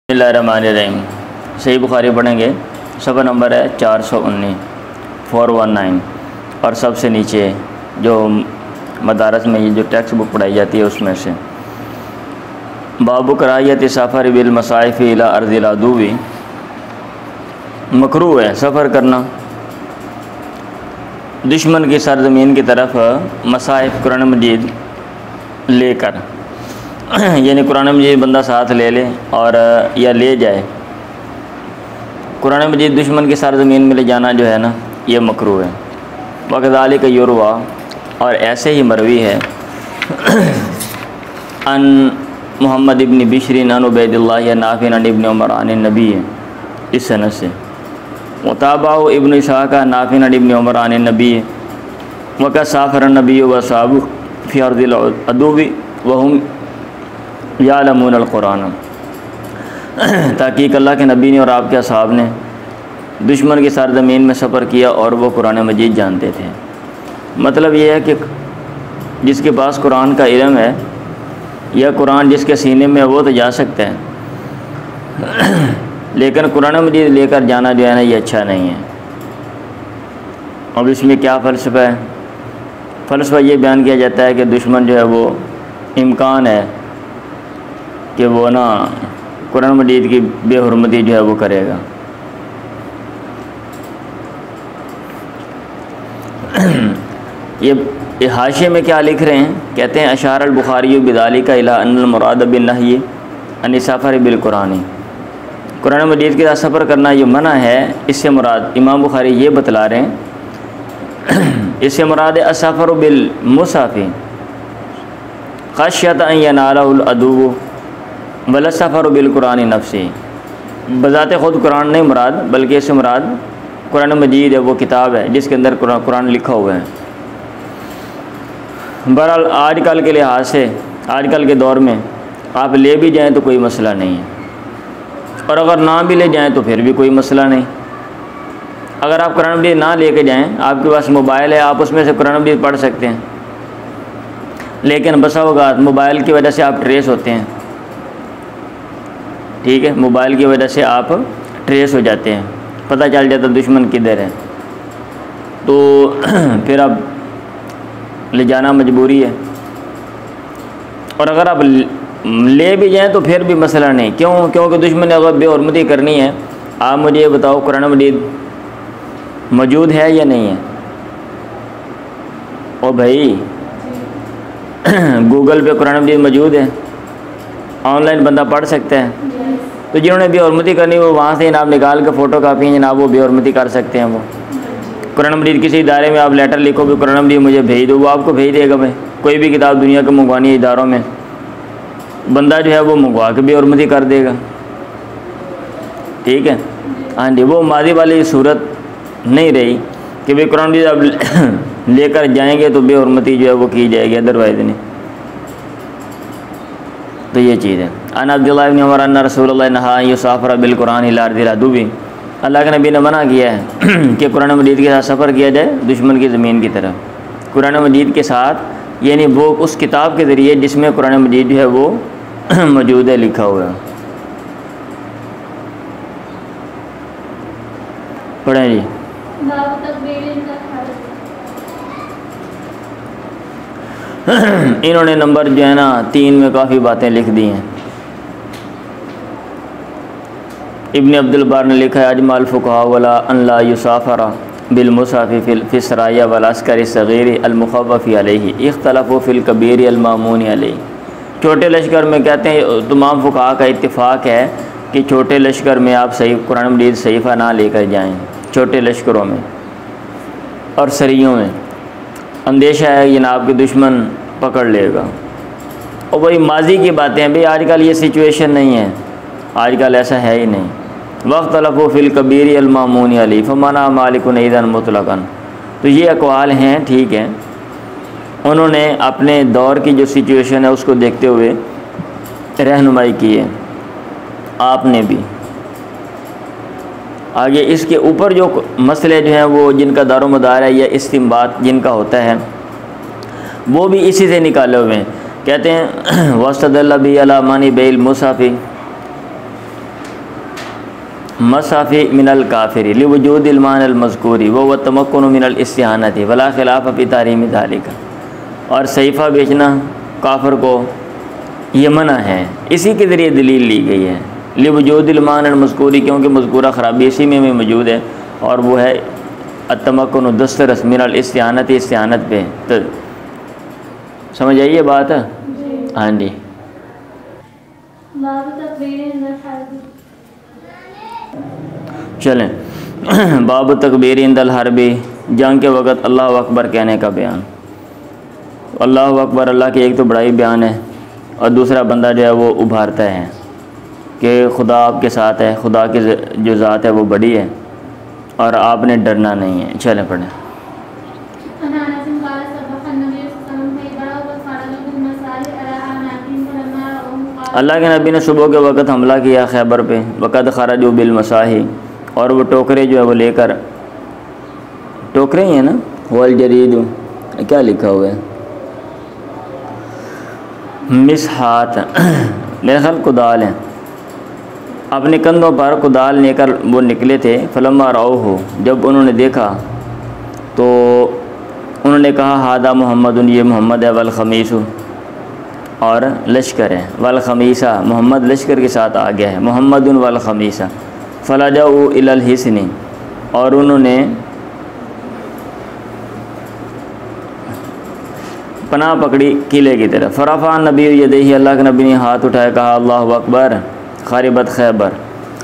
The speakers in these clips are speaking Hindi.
बिस्मिल्लाहिर्रहमानिर्रहीम। सही बुखारी पढ़ेंगे। सफ़ा नंबर है 419 419 और सबसे नीचे जो मदारस में ये जो टेक्स्ट बुक पढ़ाई जाती है उसमें से बाबू करायत सफ़र बिल मसाइफ़ इला अर्ज़िल अदुवी। मकरूह है सफ़र करना दुश्मन की सरज़मीन की तरफ मसाइफ़ कुरान मजीद लेकर, यानी कुरान मजीद बंदा साथ ले ले और या ले जाए। कुरान मजीद दुश्मन की सरज़मीन में ले जाना जो है ना, ये मकरूह है। वक़ज़ालिक युरवा, और ऐसे ही मरवी है अन मोहम्मद इब्न बिशरिन अन उबैदिल्लाह नाफ़िन अन इब्न उमर अन नबी, इस सनद से मुताबाउ इब्न इसाक़ नाफ़िन अन इब्न उमर अन नबी वक़द साफ़र नबी व साहबु फ़ी अर्ज़िल अदुव्वी व हुम यालमून कुरान। ताकि अल्लाह के नबी ने और आपके असहाब ने दुश्मन की सरज़मीन में सफ़र किया और वो कुरान मजीद जानते थे। मतलब ये है कि जिसके पास कुरान का इल्म है या कुरान जिसके सीने में वो तो जा सकता है, लेकिन कुरान मजीद लेकर जाना जो है ना, ये अच्छा नहीं है। अब इसमें क्या फ़लसफ़ा है? फ़लसफ़ा ये बयान किया जाता है कि दुश्मन जो है वो इम्कान है कि वो ना कुरान मजीद की बेहुरमती जो है वो करेगा। ये हाशिए में क्या लिख रहे हैं, कहते हैं अशार अल बुखारी बिदालिका इला अन्नल मुराद बिन नही अन सफ़र बिल कुरानी। कुरान मजीद के साथ सफ़र करना ये मना है, इससे मुराद इमाम बुखारी ये बतला रहे हैं इससे मुराद असफ़र बिल मुसाफ़ी ख़श्यत अन यनालहुल अदुव्व वला सफ़र बिल कुरान नफ़सी। बज़ाते ख़ुद कुरान नहीं मुराद, बल्कि इससे मुराद कुरान मजीद है, वो किताब है जिसके अंदर कुरान लिखा हुआ है। बहरहाल आजकल के लिहाज से, आजकल के दौर में आप ले भी जाएं तो कोई मसला नहीं है, और अगर ना भी ले जाएं तो फिर भी कोई मसला नहीं। अगर आप कुरान मजीद ना लेके जाएं, आपके पास मोबाइल है, आप उसमें से कुरान मजीद पढ़ सकते हैं, लेकिन बसा होगा मोबाइल की वजह से आप ट्रेस होते हैं। ठीक है, मोबाइल की वजह से आप ट्रेस हो जाते हैं, पता चल जाता दुश्मन किधर है, तो फिर आप ले जाना मजबूरी है। और अगर आप ले भी जाएं तो फिर भी मसला नहीं। क्यों? क्योंकि दुश्मन ने अगर बेहुरमती करनी है, आप मुझे ये बताओ कुरान मजीद मौजूद है या नहीं है? ओ भाई गूगल पे कुरान मजीद मौजूद है, ऑनलाइन बंदा पढ़ सकता है। तो जिन्होंने बेहुरमती करनी वो वहाँ से जनाब निकाल के फ़ोटो कापी जनाब वो बेहुरमती कर सकते हैं। वो कुरान मजीद किसी इदारे में आप लेटर लिखो भी कुरान मजीद मुझे भेज दो, वो आपको भेज देगा। भाई कोई भी किताब दुनिया के मंगवानी है इदारों में, बंदा जो है वो मंगवा के बेहुरमती कर देगा। ठीक है, हाँ जी, वो मादी वाली सूरत नहीं रही कि भाई कुरान मजीद आप लेकर जाएंगे तो बेहुरमती जो है वो की जाएगी, अदरवाइज़ नहीं। तो ये चीज़ है। अन अब्दुल्लाह इब्न उमर अन्ना रसूलुल्लाह नहा युसाफ़िर बिल कुरान इला अर्ज़िल अदुव्वी। अल्लाह के नबी ने मना किया है कि कुरान मजीद के साथ सफ़र किया जाए दुश्मन की ज़मीन की तरफ। कुरान मजीद के साथ यानी वो उस किताब के ज़रिए जिसमें कुरान मजीद जो है वो मौजूद है, लिखा हुआ है। पढ़ें जी। इन्होंने नंबर जो है ना 3 में काफ़ी बातें लिख दी हैं। इब्न अब्दुल बार ने लिखा है अजमल फ़ुक़हा वला अन ला युसाफ़रा बिल मुसाफ़ी फ़िल सराया वल अस्करी सग़ीर अल मुख़व्वफ़ी अलैहि इख्तलफ़ू फ़िल कबीर अल मामून अलैहि। छोटे लश्कर में कहते हैं तमाम फ़ुक़हा का इत्तिफ़ाक़ है कि छोटे लश्कर में आप सही कुरान मजीद सहीफ़ा ना लेकर जाएँ। छोटे लश्करों में और सरियों में अंदेशा है ये ना आपके दुश्मन पकड़ लेगा। और वही माजी की बातें हैं भाई, आजकल ये सिचुएशन नहीं है, आजकल ऐसा है ही नहीं। वक्त लफ़ो फ़िल कबीर अल मामून अली फ़माना मालिकुन ईदन मुतलक़न। तो ये अक़वाल हैं, ठीक है, उन्होंने अपने दौर की जो सिचुएशन है उसको देखते हुए रहनुमाई की है, आपने भी। आगे इसके ऊपर जो मसले जो हैं वो जिनका दारोमदार है या इस्तिंबात जिनका होता है वो भी इसी से निकाले हुए हैं। कहते हैं वस्तदल्ल बी अला मानी बेल मुसाफ़ी मसाफ़ी मिनल काफिरी लिवजूद इल्मान अलमज़कूरी व तमक्कुन मिनल इस्तिहानती वला खिलाफ फ़ी तारीमी ज़ालिका। और सहीफ़ा बेचना काफिर को ये मना है, इसी के ज़रिए दलील ली गई है। लिवजूद इल्मान अलमज़कूरी, क्योंकि मज़कूरा ख़राबी इसी में मौजूद है, और वो है अतमक्कुन दस्तरस मिनल इस्तिहानती, इस्तिहानत पे। तो समझ आइए बात है। हाँ जी। चलें बाब तकबीर इंदल हरबी, जंग के वक़्त अल्लाह अकबर कहने का बयान। अल्लाह अकबर अल्लाह की एक तो बड़ाई बयान है, और दूसरा बंदा जो है वो उभारता है कि खुदा आपके साथ है, खुदा की जो ज़ात है वो बड़ी है और आपने डरना नहीं है। चलें पढ़ें। अल्लाह के नबी ने सुबह के वक़्त हमला किया खैबर पे, वक़द खरजू बिल मसाही, और वो टोकरे जो है वो लेकर, टोकरे ही हैं ना, वल जरीद क्या लिखा हुआ है, मिसहात मेरे ख्याल कुदाल हैं, अपने कंधों पर कुदाल लेकर वो निकले थे। फलम्मा राव हो, जब उन्होंने देखा तो उन्होंने कहा हादा मोहम्मद, ये मोहम्मद है, वल खमीसु, और लश्कर है, वल खमीसा, मोहम्मद लश्कर के साथ आ गया है, मोहम्मदुन वल खमीसा। फलजाऊ इलल हिस्नी, और उन्होंने पनाह पकड़ी किले की तरफ। फ़रफ़ा नबी यदैहि, अल्लाह के नबी ने हाथ उठाया, कहा अल्लाहु अकबर ख़ारिबत खैबर,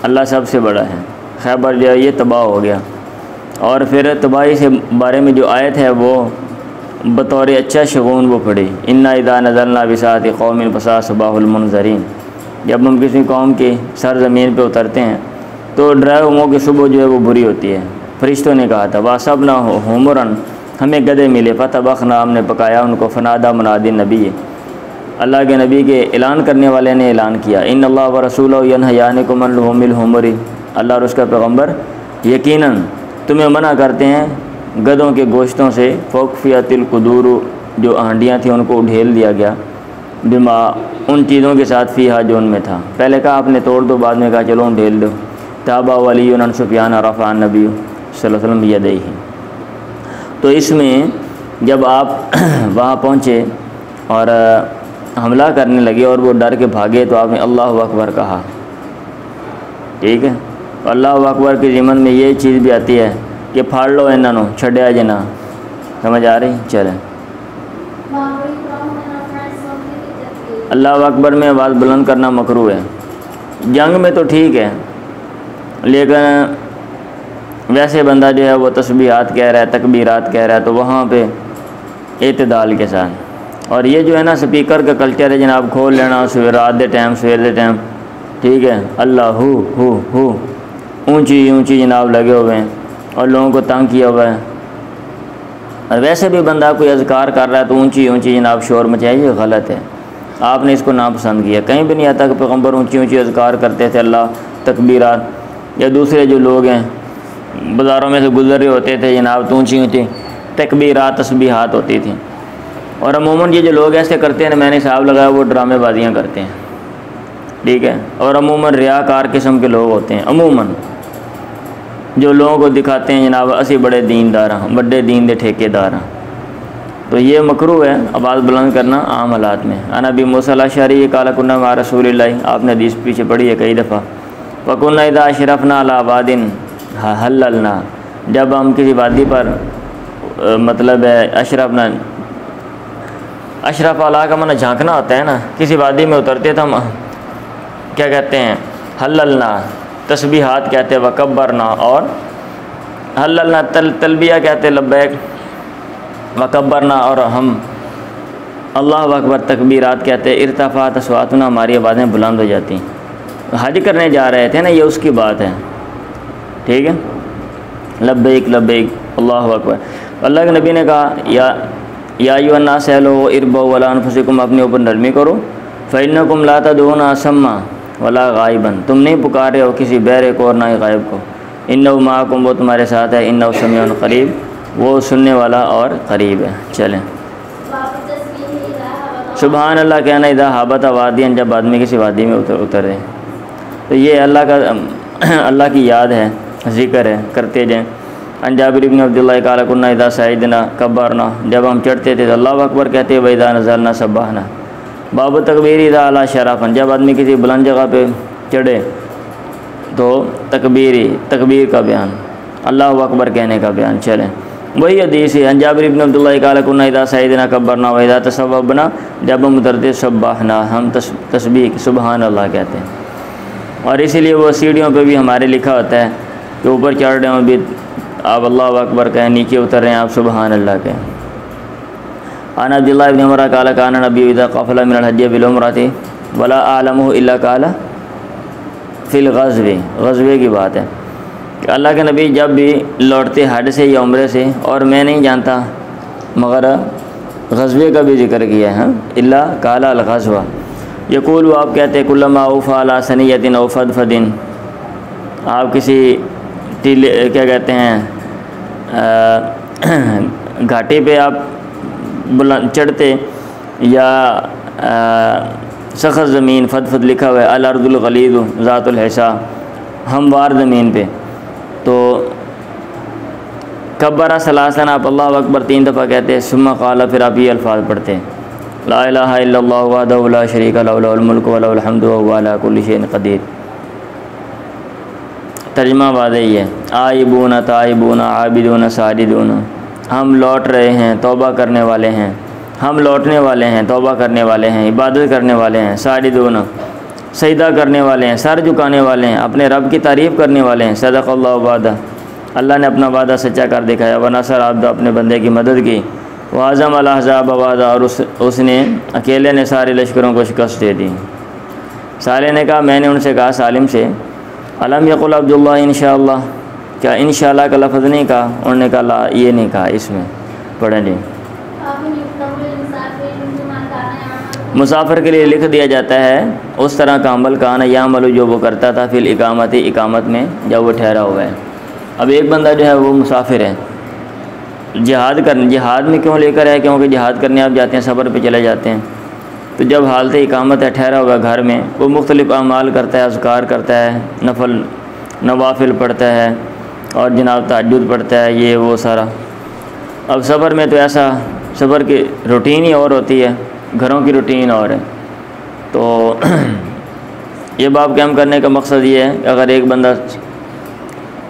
अल्लाह सबसे बड़ा है, खैबर जो है ये तबाह हो गया। और फिर तबाही से बारे में जो आयत है वो बतौर अच्छा शगुन वो पढ़ी, इन्ना इदा नज़लना बिसाति कौमिन फसासबाहुल मुनज़रीन, जब हम किसी कौम की सरज़मीन पे उतरते हैं तो डराए हुओं की सुबह जो है वो बुरी होती है। फरिश्तों ने कहा था वासब ना हो हुमरन, हमें गधे मिले, फ़तबख़ना, हमने पकाया उनको, फ़नादा मुनादिन नबी, अल्लाह के नबी के ऐलान करने वाले ने ऐलान किया, इन अल्लाह व रसूलहु यनहयानिकुम अन लुहुमिल हुमरी, अल्लाह और उसका पैगम्बर यकीनन तुम्हें मना करते हैं गधों के गोश्तों से। फ़ौक़फ़ियतिल कुदूर, जो हांडियाँ थी उनको उढेल दिया गया, बिमा, उन चीज़ों के साथ फ़ीहा जो उनमें था। पहले कहा आपने तोड़ दो, बाद में कहा चलो उढेल दो। ताबा वलीयुन अन सुफ़यान रफ़अन नबी सल्लल्लाहु अलैहि वसल्लम यदैहि। तो इसमें जब आप वहाँ पहुँचे और हमला करने लगे और वो डर के भागे तो आपने अल्लाहु अकबर कहा, ठीक है। अल्लाहु अकबर के ज़िमन में ये चीज़ भी आती है कि फाड़ लो इन्हों, छड़िया जना, समझ आ रही। चलें, अल्लाहु अकबर में आवाज़ बुलंद करना मकरू है, जंग में तो ठीक है, लेकिन वैसे बंदा जो है वो तस्बीहात कह रहा है, तकबीरात कह रहा है, तो वहाँ पे एतदाल के साथ। और ये जो है ना स्पीकर का कल्चर है जनाब, खोल लेना रात के टाइम, सवेर के टाइम, ठीक है, अल्लाह हु ऊंची ऊंची जनाब लगे हुए हैं और लोगों को तंग किया हुआ है। और वैसे भी बंदा कोई अज़कार कर रहा है तो ऊंची ऊंची जनाब शोर मचाए, ये गलत है, आपने इसको नापसंद किया। कहीं भी नहीं आता कि पैगम्बर ऊंची ऊंची अज़कार करते थे, अल्लाह तकबीरात, या दूसरे जो लोग हैं बाज़ारों में से गुजर रहे होते थे जनाब तो ऊंची ऊंची तकबीरात तस्बीहात होती थी। और अमूमन ये जो लोग ऐसे करते हैं, मैंने हिसाब लगाया वो ड्रामेबाजियाँ करते हैं, ठीक है। और अमूमन रियाकार किस्म के लोग होते हैं, अमूमन जो लोगों को दिखाते हैं जनाब असी बड़े दीनदार हैं, बड़े दीन के ठेकेदार हैं, तो ये मकरू है आवाज़ बुलंद करना आम हालात में। अनबी मूसा अल-अशअरी काला कुन्ना मा रसूलिल्लाह, आपने हदीस पीछे पढ़ी है कई दफ़ा। वकुन्ना इदा अशरफना अला वादिन हल्ललना, जब हम किसी वादी पर मतलब है अशरफना, अशरफ अला का माना झांकना होता है ना, किसी वादी में उतरते तो हम क्या कहते हैं, हल्ललना, तस्बीहात कहते हैं, वकब्बरना, और हल्ललना तलबिया कहते हैं, लब्बैक, वकब्बरना, और हम अल्लाह अकबर तकबीरात कहते हैं। इर्तफ़ात अस्वातुना, हमारी आवाज़ें बुलंद हो जाती हैं। हज करने जा रहे थे ना, ये उसकी बात है, ठीक है, लब्बैक लब्बैक अल्लाहु अकबर। अल्लाह के नबी ने कहा या अय्युहन्नास सहलो इरबऊ अला अनफुसिकुम, अपने ऊपर नरमी करो, फ़इन्नकुम ला तदऊना असम्मा वला गायबन, तुम नहीं पुकार रहे हो किसी बहरे को और ना ही गायब को। इन्नहु माअकुम, वो तुम्हारे साथ है, इन्नहु समीउन करीब, वो सुनने वाला और करीब है। चलें, सुबहान अल्लाह कहना इदा हाबत वादियन, जब आदमी किसी वादी में उतरे, तो ये अल्लाह का अल्लाह की याद है, ज़िक्र है, करते जाएँ। अन जाबिर इब्न अब्दुल्लाह क़ाल कुन्ना इज़ा सईदना कब्बरना, जब हम चढ़ते थे तो अल्लाहु अकबर कहते, व इज़ा नज़लना सब्बाहना। बाब तकबीर इज़ा अला शरफ़न, जब आदमी किसी बुलंद जगह पे चढ़े तो तकबीर का बयान, अल्लाहु अकबर कहने का बयान। चलें, वही हदीस है। अन जाबिर इब्न अब्दुल्लाह क़ाल कुन्ना इज़ा सईदना कब्बरना व इज़ा तसव्वबना, जब हम उतरते सब्बाहना, हम तस्बीह सुबहान अल्लाह कहते हैं। और इसीलिए वो सीढ़ियों पे भी हमारे लिखा होता है कि ऊपर चढ़ रहे हों भी आप अल्लाहु अकबर कहें, नीचे उतर रहे हैं आप सुबहान अल्लाह कहें। अन अब्दुल्लाह इब्न उमर क़ाल काना नबी इज़ा क़फ़ला मिनल हज्ज बिल उम्रति वला आलमुहु इल्ला क़ाला फ़िल ग़ज़वे की बात है कि अल्लाह के नबी जब भी लौटते हज से या उम्रे से, और मैं नहीं जानता मगर ग़ज़वे का भी जिक्र किया है, इल्ला क़ाला अल ग़ज़वा। यक़ूल, आप कहते कुल्लमा औफ़ा अला सनियतिन औ फ़दफ़दिन, आप किसी टीले क्या कहते हैं घाटी पे आप बुलंद चढ़ते या सख़्त ज़मीन, फदफद लिखा हुआ है, अल अर्दुल गलीज़ ज़ातुल हिसा, हमवार ज़मीन पे, तो कब्बरा सलासन, आप अल्लाहु अकबर 3 दफ़ा कहते, सुम्मा क़ाला, फिर आप ये अल्फाज पढ़ते, ला इलाहा इल्लल्लाहु वहदहु ला शरीका लहु लहुल मुल्कु व लहुल हम्दु व हुवा अला कुल्लि शैइन क़दीर। तर्जुमा वाज़ेह ही है, आइबूना ताइबूना आबिदूना साजिदूना, हम लौट रहे हैं, तौबा करने वाले हैं, हम लौटने वाले हैं, तौबा करने वाले हैं, इबादत करने वाले हैं, साजिदूना सजदा करने वाले हैं, सर झुकाने वाले हैं, अपने रब की तारीफ़ करने वाले हैं। सदक़ल्लाहु वादा, अल्लाह ने अपना वादा सच्चा कर दिखाया। व नसर अब्द, अपने बंदे की मदद की। व अज़म अल अहज़ाब वादा, और उसने अकेले ने सारे लश्करों को शिकस्त दे दी। साले ने कहा, मैंने उनसे कहा सालिम से, अलम यक़ुल अब्दुल्लाह इंशाअल्लाह, क्या इंशाअल्लाह का लफ्ज़ नहीं कहा? उन्होंने कहा ला, ये नहीं कहा। इसमें पढ़ें जी। मुसाफिर के लिए लिख दिया जाता है उस तरह का अमल काना यामलु, जो वो करता था, फिल इकामत, इकामत में जब वो ठहरा हुआ है। अब एक बंदा जो है वो मुसाफिर है, जिहाद में क्यों लेकर है? क्योंकि जिहाद करने आप जाते हैं, सफ़र पे चले जाते हैं, तो जब हालत इकामत है, ठहरा हुआ घर में, वो मुख्तलिफ़ अमाल करता है, अज़कार करता है, नवाफिल पढ़ता है और जनाब तहज्जुद पढ़ता है, ये वो सारा। अब सफ़र में तो ऐसा, सफ़र की रूटीन ही और होती है, घरों की रूटीन और है। तो ये बाब कैम करने का मकसद ये है कि अगर एक बंदा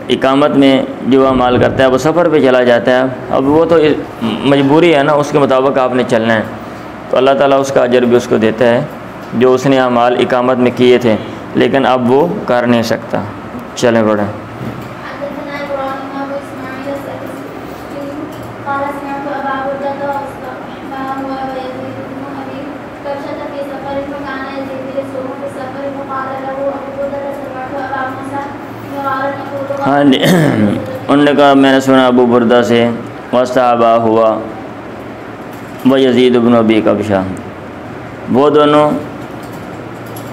इकामत में जो अमाल करता है वो सफ़र पे चला जाता है, अब वो तो मजबूरी है ना, उसके मुताबिक आपने चलना है, तो अल्लाह ताला उसका अजर भी उसको देता है जो उसने अमाल इकामत में किए थे, लेकिन अब वो कर नहीं सकता। चलें बढ़ें। हाँ जी, उन्होंने कहा मैंने सुना अबू बुर्दा से, वस्ताबा हुआ व यजीद इब्न अबी कबशा, वो दोनों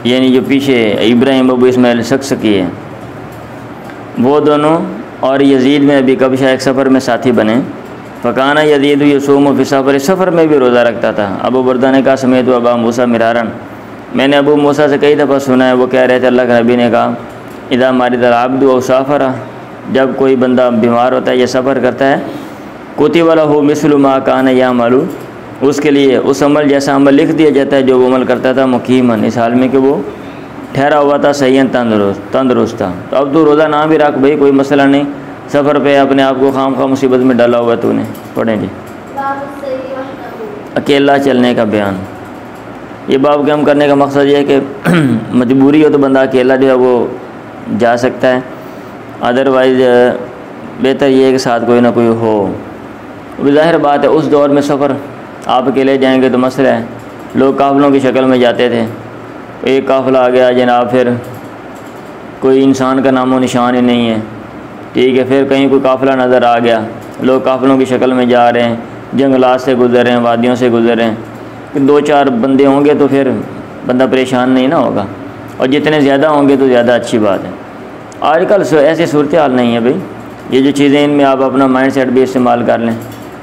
यानी जो पीछे इब्राहिम अबू इस्माइल शख्स की है, वो दोनों और यजीद में अबी कबशा एक सफ़र में साथी बने। फ़काना यजीद यसूम फ़ी सफ़र, सफ़र में भी रोज़ा रखता था। अबू बुर्दा ने कहा समेत अबा मूसा मिरारन, मैंने अबू मूसा से कई दफ़ा सुना है, वो कह रहे थे अल्लाह के नबी ने कहा इदा मारिदल अब्दु औ साफ़रा, जब कोई बंदा बीमार होता है या सफ़र करता है, कुतिबा लहू मिस्लु मा कान यामलु, उसके लिए उस अमल जैसा अमल लिख दिया जाता है जो वो अमल करता था, मुकीमन, इस हाल में कि वो ठहरा हुआ था, सहीन तंदुरुस्त था। तो अब तू रोज़ा ना भी रख भाई, कोई मसला नहीं, सफ़र पे अपने आप को खाम खा मुसीबत में डाला हुआ तूने। पढ़ें जी। अकेला चलने का बयान, ये बाब के हम करने का मकसद ये है कि मजबूरी हो तो बंदा अकेला जो है वो जा सकता है, अदरवाइज़ बेहतर ये है कि साथ कोई ना कोई हो। ज़ाहिर बात है उस दौर में सफ़र आप अकेले जाएंगे तो मसला है, लोग काफ़िलों की शक्ल में जाते थे, एक काफ़िला आ गया जनाब, फिर कोई इंसान का नामो निशान ही नहीं है, ठीक है, फिर कहीं कोई काफ़िला नज़र आ गया, लोग काफ़िलों की शक्ल में जा रहे हैं, जंगलात से गुज़र रहे हैं, वादियों से गुज़र रहे हैं, कि 2-4 बंदे होंगे तो फिर बंदा परेशान नहीं ना होगा, और जितने ज़्यादा होंगे तो ज़्यादा अच्छी बात है। आजकल ऐसी सूरत हाल नहीं है भाई, ये जो चीज़ें इनमें आप अपना माइंड सेट भी इस्तेमाल कर लें।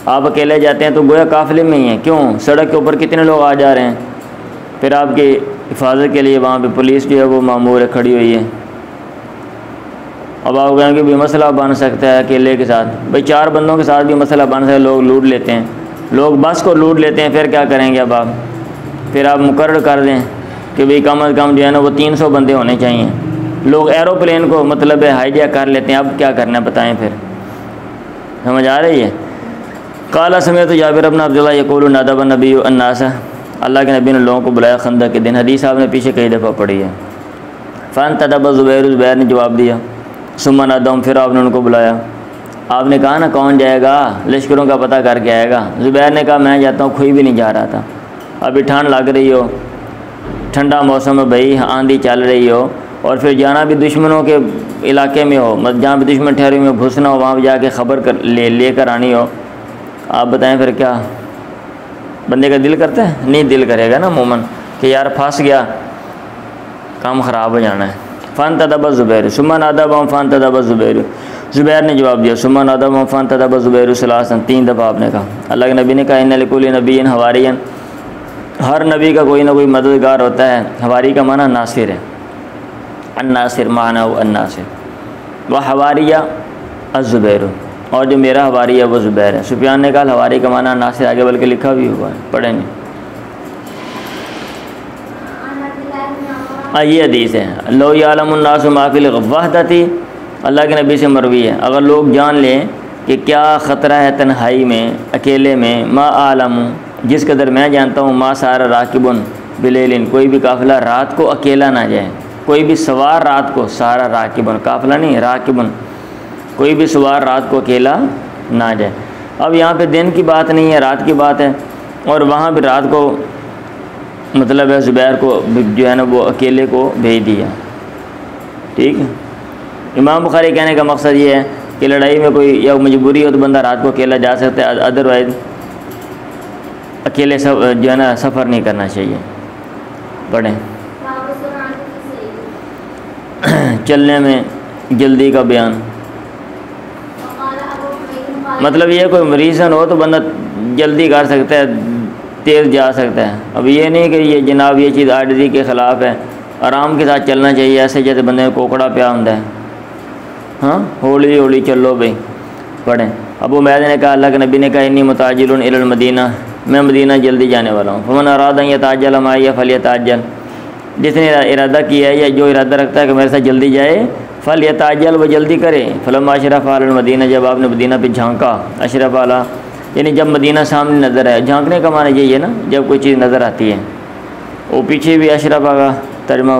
आप अकेले जाते हैं तो गोया काफ़िले में ही हैं, क्यों, सड़क के ऊपर कितने लोग आ जा रहे हैं, फिर आपकी हिफाजत के लिए वहाँ पे पुलिस जो है वो मामूर है, खड़ी हुई है, अब आप कहेंगे भी मसला बन सकता है अकेले के साथ, भाई 4 बंदों के साथ भी मसला बन सकता है। लोग लूट लेते हैं, लोग बस को लूट लेते हैं, फिर क्या करेंगे? अब आप फिर आप मुकर्रर कर दें कि भाई कम अज़ कम जो है ना वो 300 बंदे होने चाहिए। लोग एरोप्लेन को मतलब है हाईजैक कर लेते हैं, अब क्या करना है बताएं? फिर समझ आ रही है? काला समय तो जाबिर इब्न अब्दुल्लाह यक़ूलु नदब नबी अन्नास, अल्लाह के नबी ने लोगों को बुलाया खंदक के दिन। हदीस आपने पीछे कई दफ़ा पढ़ी है। फ़न तदब ज़ुबैर, ज़ुबैर ने जवाब दिया। सुम्मा नदम, फिर आपने उनको बुलाया। आपने कहा ना कौन जाएगा, लश्करों का पता करके आएगा। ज़ुबैर ने कहा मैं जाता हूँ, कोई भी नहीं जा रहा था। अभी ठंड लग रही हो, ठंडा मौसम है भाई, आंधी चल रही हो, और फिर जाना भी दुश्मनों के इलाके में हो, मतलब जहाँ भी दुश्मन ठहरे हुए घुसना हो, वहाँ जाके ख़बर कर लेकर आनी हो। आप बताएं फिर क्या बंदे का दिल करता है? नहीं दिल करेगा ना मोमन कि यार फंस गया, काम ख़राब हो जाना है। फ़न तदब ज़ुबैर सुम्मा नदब फ़न तदब ज़ुबैर, ज़ुबैर ने जवाब दिया। सुम्मा नदब फ़न तदब ज़ुबैर सलासन, 3 दफ़ा आपने कहा। अल्लाह के नबी ने कहा इन्ना लिकुल्लि नबिय्यिन हवारियन, हर नबी का कोई ना कोई मददगार होता है। हवारी का माना नासिर है, अन्नासिर माना अन्नासिर, वह हवारिया अज़ुबैर, और जो मेरा हवारी है वो ज़ुबैर है। सुफियान ने कहा हवारी का माना नासिर, आगे बल्कि लिखा भी हुआ है, पढ़ेंगे। ये हदीस है लो यालमुन्नासु मा फिल वहदती, अल्लाह के नबी से मरवी है, अगर लोग जान लें कि क्या ख़तरा है तन्हाई में, अकेले में, मा आलम, जिस कदर मैं जानता हूँ, मा सारा राकिबुन बिलेलिन, कोई भी काफ़िला रात को अकेला ना जाए, कोई भी सवार रात को, सारा राकिबुन काफ़िला नहीं राकिबुन, कोई भी सवार रात को अकेला ना जाए। अब यहाँ पे दिन की बात नहीं है, रात की बात है, और वहाँ भी रात को मतलब है ज़ुबैर को जो है ना वो अकेले को भेज दिया। ठीक है, इमाम बुखारी कहने का मकसद ये है कि लड़ाई में कोई या मजबूरी हो तो बंदा रात को अकेला जा सकता है, अदरवाइज़ अकेले सब जो है ना सफ़र नहीं करना चाहिए। पढ़ें। चलने में जल्दी का बयान, मतलब ये कोई रीज़न हो तो बंदा जल्दी कर सकता है, तेज़ जा सकता है। अब ये नहीं कि ये जनाब ये चीज़ आजिज़ी के ख़िलाफ़ है, आराम के साथ चलना चाहिए, ऐसे जैसे बंदे को कोकड़ा प्या होता है। हाँ, हौली हौली चलो भाई। पढ़ें। अबू मैद ने कहा अल्लाह के नबी ने कहा इन्नी मुताजिलुन इलल मदीना, मैं मदीना जल्दी जाने वाला हूँ। फमन अरादा यताअज्जल माइया फलियताअज्जल, जिसने इरादा किया है या जो इरादा रखता है कि मेरे साथ जल्दी जाए, फलियताअज्जल, वो जल्दी करे। फलम्मा अशरफ अल मदीना, जब आपने मदीना पे झांका, अशरफ आला यानी जब मदीना सामने नज़र आए, झांकने का माना यही है ना, जब कोई चीज़ नज़र आती है। वो पीछे भी अशरफ आगा तर्जुमा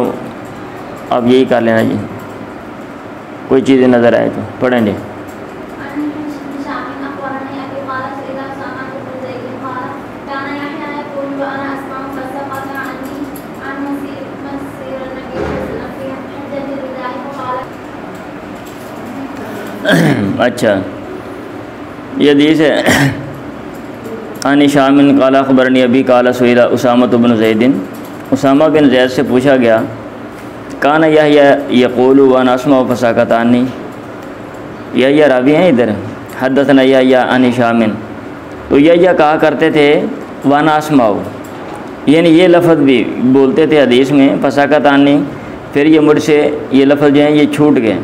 अब यही कर लेना जी, कोई चीज़ नज़र आए तो। पढ़ेंगे। अच्छा, ये हदीस है आनी शामिन काला ख़बरनी अभी काला सुइला उसामा बिन ज़ैदिन, उसामा बिन ज़ैद से पूछा गया काना यहया यक़ूलु व नस्मा फसाकतानी, यहया रावी हैं इधर, हदथना यहया आनी शामिन, तो यहया कहा करते थे व नस्माओ, यानी ये लफ्ज़ भी बोलते थे हदीस में फसाकतानी, फिर ये मुझसे ये लफ्ज़ जो हैं ये छूट गए।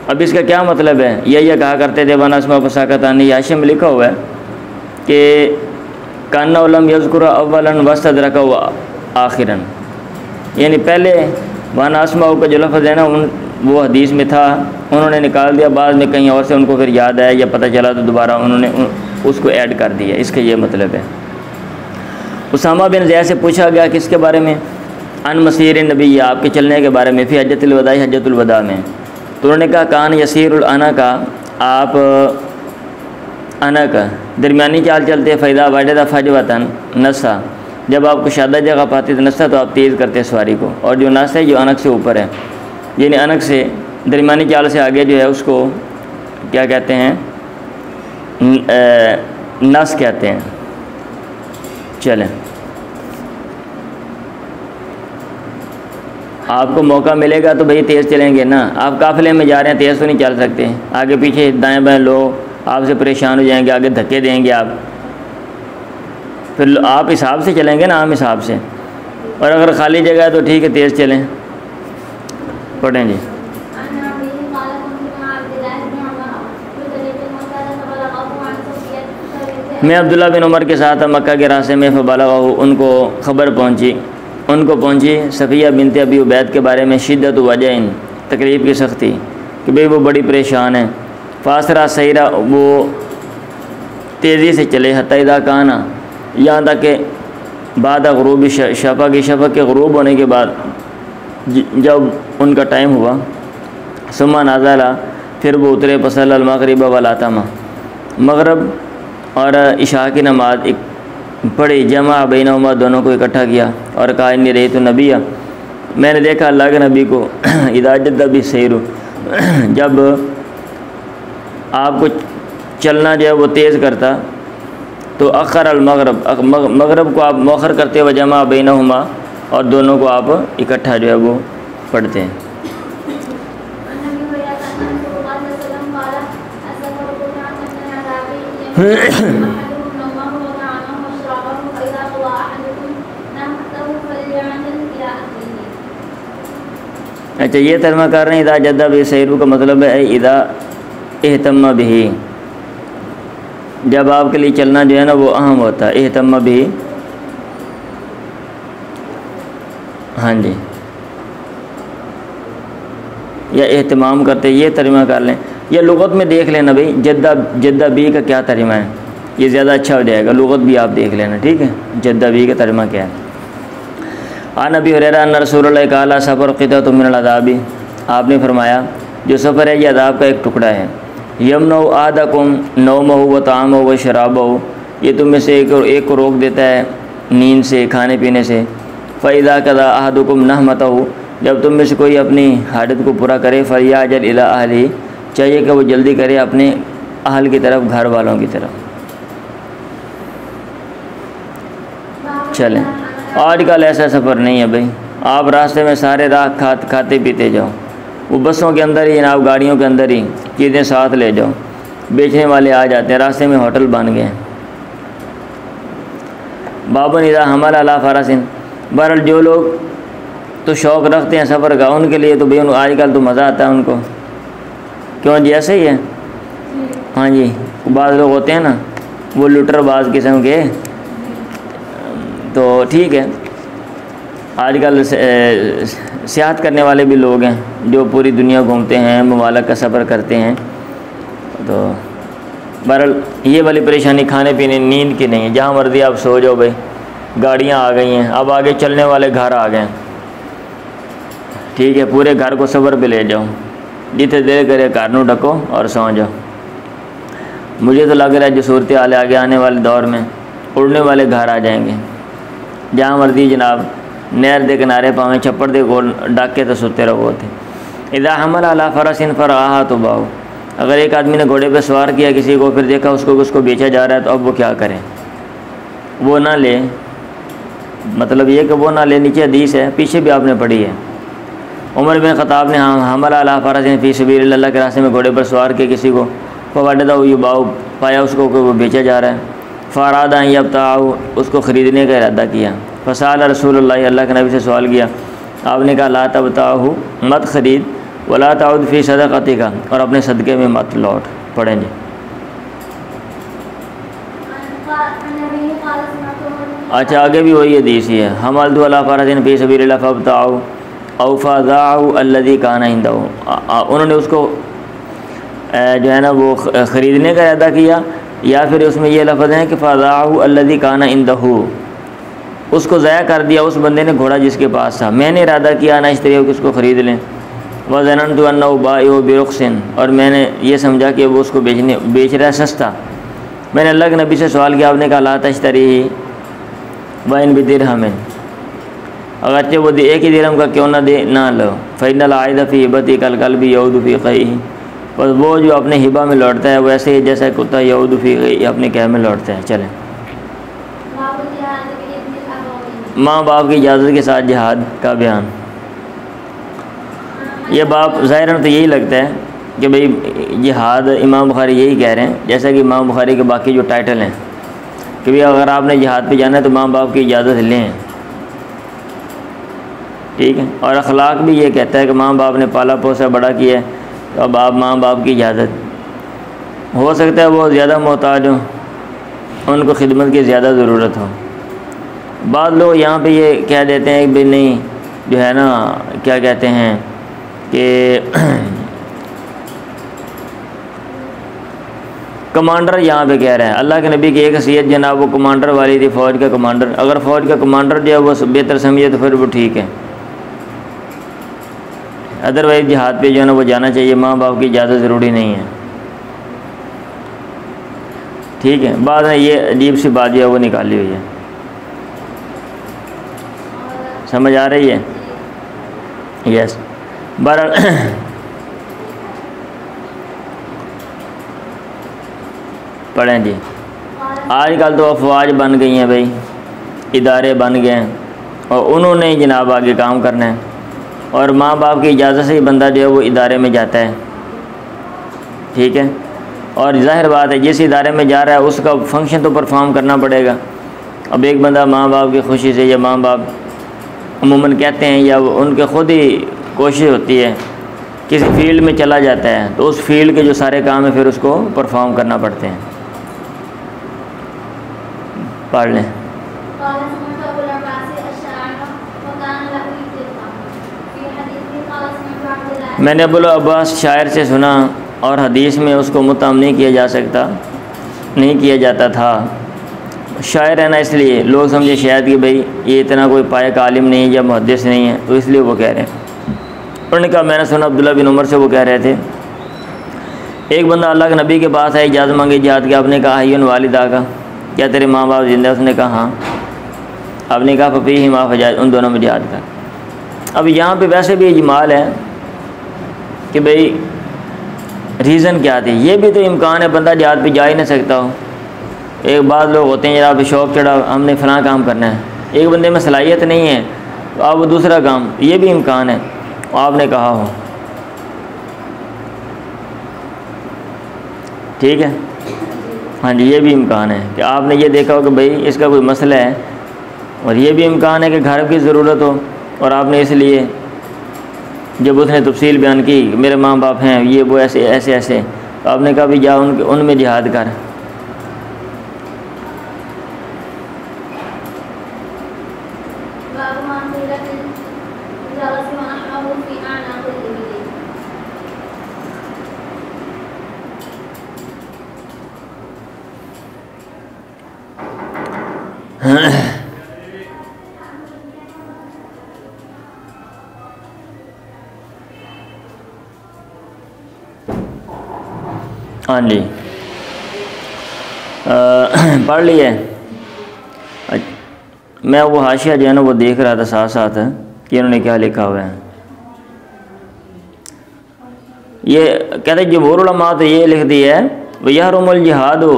अब इसका क्या मतलब है? यह कहा करते थे वनस्मा फसाकतानी, हाशिम में लिखा हुआ है कि कान्ना उलम यज़कुर अव्वलन वस्तदरका व आखिरन, यानी पहले वनस्मा का जो लफ्ज़ है ना वो हदीस में था, उन्होंने निकाल दिया, बाद में कहीं और से उनको फिर याद आया या पता चला तो दोबारा उन्होंने उसको ऐड कर दिया। इसका ये मतलब है। उसामा बिन ज़ैद से पूछा गया किसके बारे में? अन मसीर नबी, आपके चलने के बारे में, फ़ी हज्जतुल वदा, हज्जतुल वदा में। तो उन्होंने कहा कान यसीरुल अना का, आप अना का दरमियानी चाल चलते, फ़ैदा वाजदा फजवतन नसा, जब आपको शादा जगह पाती तो नसा तो आप तेज़ करते सवारी को, और जो नस है जो अनक से ऊपर है, यानी अनक से दरमियानी चाल से आगे जो है उसको क्या कहते हैं? नस कहते हैं। चलें, आपको मौका मिलेगा तो भाई तेज़ चलेंगे ना। आप काफ़िले में जा रहे हैं, तेज़ तो नहीं चल सकते, आगे पीछे दाएं बाएं लोग आपसे परेशान हो जाएंगे, आगे धक्के देंगे आप, फिर आप हिसाब से चलेंगे ना, आम हिसाब से। और अगर खाली जगह है तो ठीक है तेज़ चलें। पढ़ें जी। मैं अब्दुल्ला बिन उमर के साथ मक्का के रास्ते में फ़बलगहु, उनको ख़बर पहुंची सफ़िया बिनते अबी उबैद के बारे में शिद्दत वजह, तकलीफ़ की सख्ती कि भाई वो बड़ी परेशान है। फासरा सैरा, वो तेज़ी से चले, हत्ता इज़ा काना, यहाँ तक कि बाद ग़ुरूब शफ़क़ के ग़ुरूब होने के बाद जब उनका टाइम हुआ, सुम्मा नाज़ला, फिर वो उतरे, फसल्लल मग़रिब वल अतमा, मग़रिब और इशा की नमाज एक पढ़ी, जमा बैनहुमा, दोनों को इकट्ठा किया, और कहा इन्नी रही तो नबिया, मैंने देखा अल्लाह के नबी को, इज़ा जद्दा बिस्सैर, जब आपको चलना जो है वो तेज़ करता तो अखर अल मग़रिब, मग़रिब को आप मौखर करते हुए, जमा बैनहुमा, और दोनों को आप इकट्ठा जो है वो पढ़ते हैं। अच्छा, ये तर्जमा कर रहे हैं इदा जद्दा बिसैरू का मतलब है इदा एहतम्मा बिही, जब आपके लिए चलना जो है ना वो अहम होता है, एहतम्मा बिही। हाँ जी, या एहतमाम करते, ये तर्जमा कर लें, या लुग़त में देख लेना भाई जद्दा बी का क्या तर्जमा है, ये ज़्यादा अच्छा हो जाएगा। लुग़त भी आप देख लेना, ठीक है, जद्दा बी का तर्जमा क्या है। आन अबी हुरैरा अन्न रसूलुल्लाह क़ाला सफ़र क़ितअतुम मिनल अज़ाबी, आपने फरमाया जो सफ़र है ये अज़ाब का एक टुकड़ा है। यमनउ अहदकुम नौमहु व ताअमहु व शराबहु, ये तुम में से एक को रोक देता है नींद से, खाने पीने से। फ़इज़ा क़ज़ा अहदुकुम नहमतहु, जब तुम में से कोई अपनी हाजत को पूरा करे, फ़लियअजल इला अहलिही, चाहिए कि वो जल्दी करे अपने अहल की तरफ, घर वालों की तरफ। चलें, आजकल ऐसा सफ़र नहीं है भाई, आप रास्ते में सारे राह खाते पीते जाओ, वो बसों के अंदर ही जनाब, गाड़ियों के अंदर ही चीज़ें साथ ले जाओ, बेचने वाले आ जाते हैं, रास्ते में होटल बन गए हैं। बाबन इज़ा हमल अला फ़रसिन, बहरहाल जो लोग तो शौक़ रखते हैं सफ़र का, उनके लिए तो भाई आजकल तो मज़ा आता है उनको, क्यों जी, ऐसे ही है। हाँ जी, बाज़ लोग होते हैं ना वो लुटरबाज किस्म के, तो ठीक है, आजकल सियाहत करने वाले भी लोग हैं जो पूरी दुनिया घूमते हैं, ममालिक का सफ़र करते हैं। तो बहरहाल ये वाली परेशानी खाने पीने नींद की नहीं है, जहाँ मर्ज़ी आप सो जाओ भाई, गाड़ियाँ आ गई हैं, अब आगे चलने वाले घर आ गए, ठीक है, पूरे घर को सफ़र पे ले जाओ, जितने देर करे घर नू ढको और सो जाओ। मुझे तो लग रहा है जो सूरत हाल आगे आने वाले दौर में उड़ने वाले घर आ जाएंगे, जहाँ मर्जी जनाब नहर दे किनारे पावें छप्पड़ दे गोल डाके तो सोते रहो होते। इज़ा हमल अला फ़रसिन फ़रआहा तो बाऊ, अगर एक आदमी ने घोड़े पे सवार किया किसी को, फिर देखा उसको बेचा जा रहा है, तो अब वो क्या करें, वो ना ले, मतलब ये कि वो ना ले। नीचे हदीस है, पीछे भी आपने पढ़ी है, उमर बिन ख़त्ताब ने हमल अला फ़रसिन फ़ी सबीलिल्लाह के रास्ते में घोड़े पर सवार किया किसी को, फ़वजदा युबाऊ, पाया उसको कि वो बेचा जा रहा है, फ़अरादा यब्ताअहु, उसको ख़रीदने का इरादा किया। फ़साल रसूलुल्लाह, अल्लाह के नबी से सवाल किया, आपने कहा ला तब्ताअहु, मत ख़रीद, वला ताउद फ़ी सदक़तिका, और अपने सदक़े में मत लौट। पढ़ेंगे। अच्छा, आगे भी वही हदीस ही है, हमलतु अला फ़रसिन फ़ी सबीलिल्लाह फ़ब्ताअहु औ फ़ज़ाअहु अल्लज़ी काना इंदहु, उन्होंने उसको जो है ना वो ख़रीदने का इरादा किया, या फिर उसमें ये लफ्ज़ है कि फ़ज़ाअहु अल्लज़ी काना इंदहु, उसको ज़ाया कर दिया उस बंदे ने घोड़ा जिसके पास था, मैंने इरादा किया ना इस तरह कि उसको ख़रीद लें। वज़ननतु अन्नहु बाइउ बिरुख़्सिन, और मैंने ये समझा कि वो उसको बेच रहा है सस्ता। मैंने अल्लाह के नबी से सवाल किया, आपने कहा ला तश्तरीही वइन बिदिरहमिन, अगरचे वो एक ही दिरहम का क्यों ना दे ना लो। फ़इन्नल आइद फ़ी हिबती कल कल्बी यऊदु फ़ी क़ैही, बस वो जो अपने हिबा में लौटता है वैसे ही जैसा कुत्ता यऊदु फ़ी क़ैही अपने कैद में लौटता है। चलें, माँ बाप की इजाज़त के साथ जिहाद का बयान। ये बाप ज़ाहिरन तो यही लगता है कि भाई जिहाद, इमाम बुखारी यही कह रहे हैं, जैसा कि इमाम बुखारी के बाकी जो टाइटल हैं कि भाई अगर आपने जिहाद पे जाना है तो माँ बाप की इजाज़त लें, ठीक है। और अखलाक भी ये कहता है कि माँ बाप ने पाला पोसा बड़ा किया है, तो अब आप माँ बाप की इजाज़त, हो सकता है वो ज़्यादा मोहताज हो, उनको खिदमत की ज़्यादा ज़रूरत हो। बाद लोग यहाँ पे ये कह देते हैं कि भाई नहीं, जो है ना, क्या कहते हैं कि कमांडर यहाँ पे कह रहे हैं। अल्लाह के नबी की एक हैसियत जनाब वो कमांडर वाली थी, फ़ौज का कमांडर। अगर फ़ौज का कमांडर जो है वो बेहतर समझे तो फिर वो ठीक है, अदरवाइज़ जिहाद पे जो है ना वो जाना चाहिए, माँ बाप की इजाज़त ज़रूरी नहीं है। ठीक है, बाद में ये अजीब सी बात जो है वो निकाली हुई है, समझ आ रही है? यस। बहरहाल पढ़ें जी। आजकल तो अफवाज बन गई हैं भाई, इदारे बन गए हैं और उन्होंने ही जनाब आगे काम करना है, और माँ बाप की इजाज़त से ही बंदा जो है वो इदारे में जाता है। ठीक है, और ज़ाहिर बात है जिस इदारे में जा रहा है उसका फंक्शन तो परफॉर्म करना पड़ेगा। अब एक बंदा माँ बाप की खुशी से, या माँ बाप अमूमन कहते हैं या उनके ख़ुद ही कोशिश होती है, किसी फील्ड में चला जाता है तो उस फील्ड के जो सारे काम है फिर उसको परफॉर्म करना पड़ते हैं। पढ़ लें। मैंने अबुल अब्बास शायर से सुना और हदीस में उसको मुत्तहम नहीं किया जा सकता, नहीं किया जाता था। शायर है ना, इसलिए लोग समझे शायद कि भाई ये इतना कोई पाए का आलिम नहीं है या मुहद्दिस नहीं है, तो इसलिए वो कह रहे हैं। उन्होंने कहा मैंने सुना अब्दुल्ला बिन उमर से, वो कह रहे थे एक बंदा अल्लाह के नबी के पास है, इजाज़त मांगी जिहाद की। आपने कहा हय्युन वालिदा का, क्या तेरे माँ बाप जिंदा है? उसने कहा हाँ। आपने कहा फ़फ़ी ही माफ़ जायज़, उन दोनों में जिहाद कर। अब यहाँ पे वैसे भी इजमाल है कि भाई रीज़न क्या थी, ये भी तो इम्कान है बंदा जिहाद पे जा ही नहीं सकता हो। एक बात लोग होते हैं जरा शौक़ चढ़ा हमने फ़लाँ काम करना है, एक बंदे में सलाहियत नहीं है तो आप वो दूसरा काम, ये भी इम्कान है आपने कहा हो। ठीक है, हाँ जी, ये भी इम्कान है कि आपने ये देखा हो कि भाई इसका कोई मसला है, और ये भी इम्कान है कि घर की ज़रूरत हो और आपने इसलिए जब उसने तफसील बयान की मेरे माँ बाप हैं ये वो ऐसे ऐसे ऐसे, तो आपने कहा भी जा उनमें जिहाद कर। हाँ जी, पढ़ लिए। मैं वो हाशिया जो है ना वो देख रहा था साथ साथ कि उन्होंने क्या लिखा हुआ है। ये कहते जमहूर उलमा तो ये लिख दी है वयहरुमुल जिहादु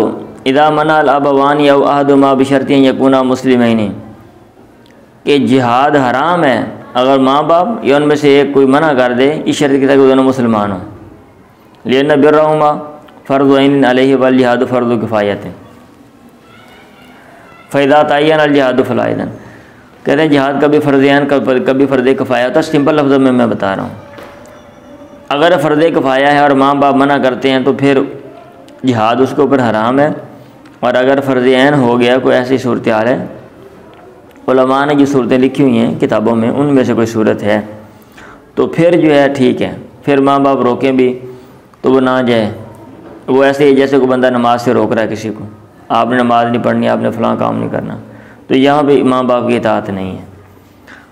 इदा मनाल अबवान या अहदुमा बिशर्तिन यकूना मुस्लिमैन, कि जिहाद हराम है अगर माँ बाप या उनमें से एक कोई मना कर दे इस शर्त के तक दोनों मुसलमान हों। लिअन्ना बिर्रहुमा फ़र्ज़ु ऐन अलैहि वल जिहादु फ़र्ज़ु किफ़ायत फ़इज़ा तअय्यन अल जिहादु फ़ला इज़न। कहते हैं जिहाद कभी फ़र्ज़ ऐन कभी फ़र्ज़ किफ़ाया होता है। सिंपल लफ्ज़ों में मैं बता रहा हूँ, अगर फ़र्ज़ किफ़ाया है और माँ बाप मना करते हैं तो फिर जिहाद उसके ऊपर हराम है, और अगर फ़र्ज़ ऐन हो गया कोई ऐसी सूरत हाल है, उलमा ने जो सूरतें लिखी हुई हैं किताबों में उनमें से कोई सूरत है तो फिर जो है ठीक है, फिर माँ बाप रोकें भी तो वो ना जाए। वो ऐसे ही जैसे कोई बंदा नमाज से रोक रहा है किसी को, आपने नमाज़ नहीं पढ़नी, आपने फ़लाँ काम नहीं करना, तो यहाँ भी माँ बाप की इताअत नहीं है।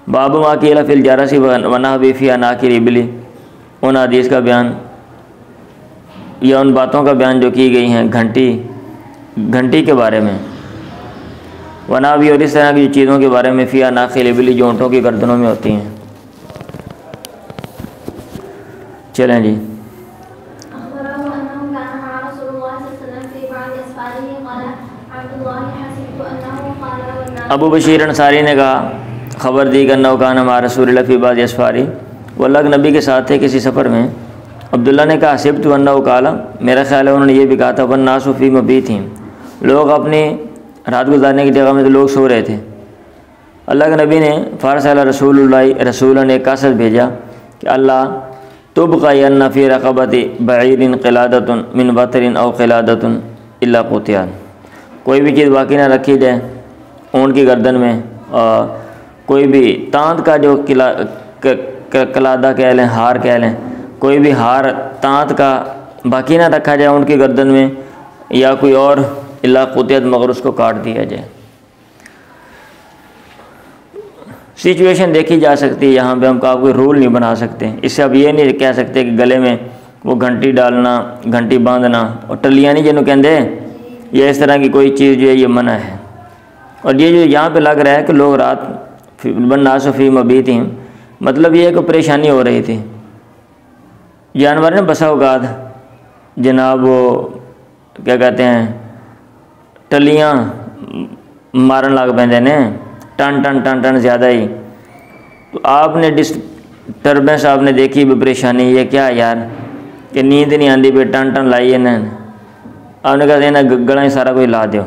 बाबू माकीला फ़िल जारसी वना बीफ़ी अनाकिर इबली, उन हदीस का बयान या उन बातों का बयान जो की गई हैं घंटी के बारे में, वना भी और इस तरह की चीज़ों के बारे में फ़िया नाखिल इबली जो ऊँटों की गर्दनों में होती हैं। चलें जी। अबू बशीर अंसारी ने कहा ख़बर दी कि नौकान हमारा रसूल फ़ी बाज़ असफ़ारी, वो अल्लाह के नबी के साथ थे किसी सफ़र में। अब्दुल्ला ने कहा सिब्त वन्ना काला, मेरा ख्याल है उन्होंने ये भी कहा था वन नासु फ़ी मबीत थी, लोग अपनी रात गुजारने की जगह में तो लोग सो रहे थे। अल्लाह के नबी ने फ़ारसल रसूल ने एक कासद भेजा कि अल्लाह तुबक़यन्ना फ़ी रक़बति बईरिन क़िलादतुन मिन बतरिन औ क़िलादतुन इल्ला क़ुतियान, कोई भी चीज़ बाकी ना रखी जाए ऊँट की गर्दन में, और कोई भी तांत का जो कलादा कह लें, हार कह लें, कोई भी हार तांत का बाकी ना रखा जाए ऊँट की गर्दन में, या कोई और इल्ला कुतियत मगर उसको काट दिया जाए। सिचुएशन देखी जा सकती है, यहाँ पे हम कोई रूल नहीं बना सकते। इससे अब ये नहीं कह सकते कि गले में वो घंटी डालना, घंटी बांधना और टलियाँ नहीं जिन्हों कहते या इस तरह की कोई चीज़ जो है ये मना है। और ये जो यहाँ पे लग रहा है कि लोग रात वन्नासु मबीतिहिम, मतलब ये एक परेशानी हो रही थी। जानवर ने बसा औकात जनाब वो क्या कहते हैं टलियाँ मारन लग पैंदे ने, टन टन टन टन ज़्यादा ही। तो आपने डिस्टर्बेंस आपने देखी भी परेशानी, ये क्या यार कि नींद नहीं आती भी टन टन लाई इन्हें, आपने कहा इन्हें गला ही सारा कोई ला दो।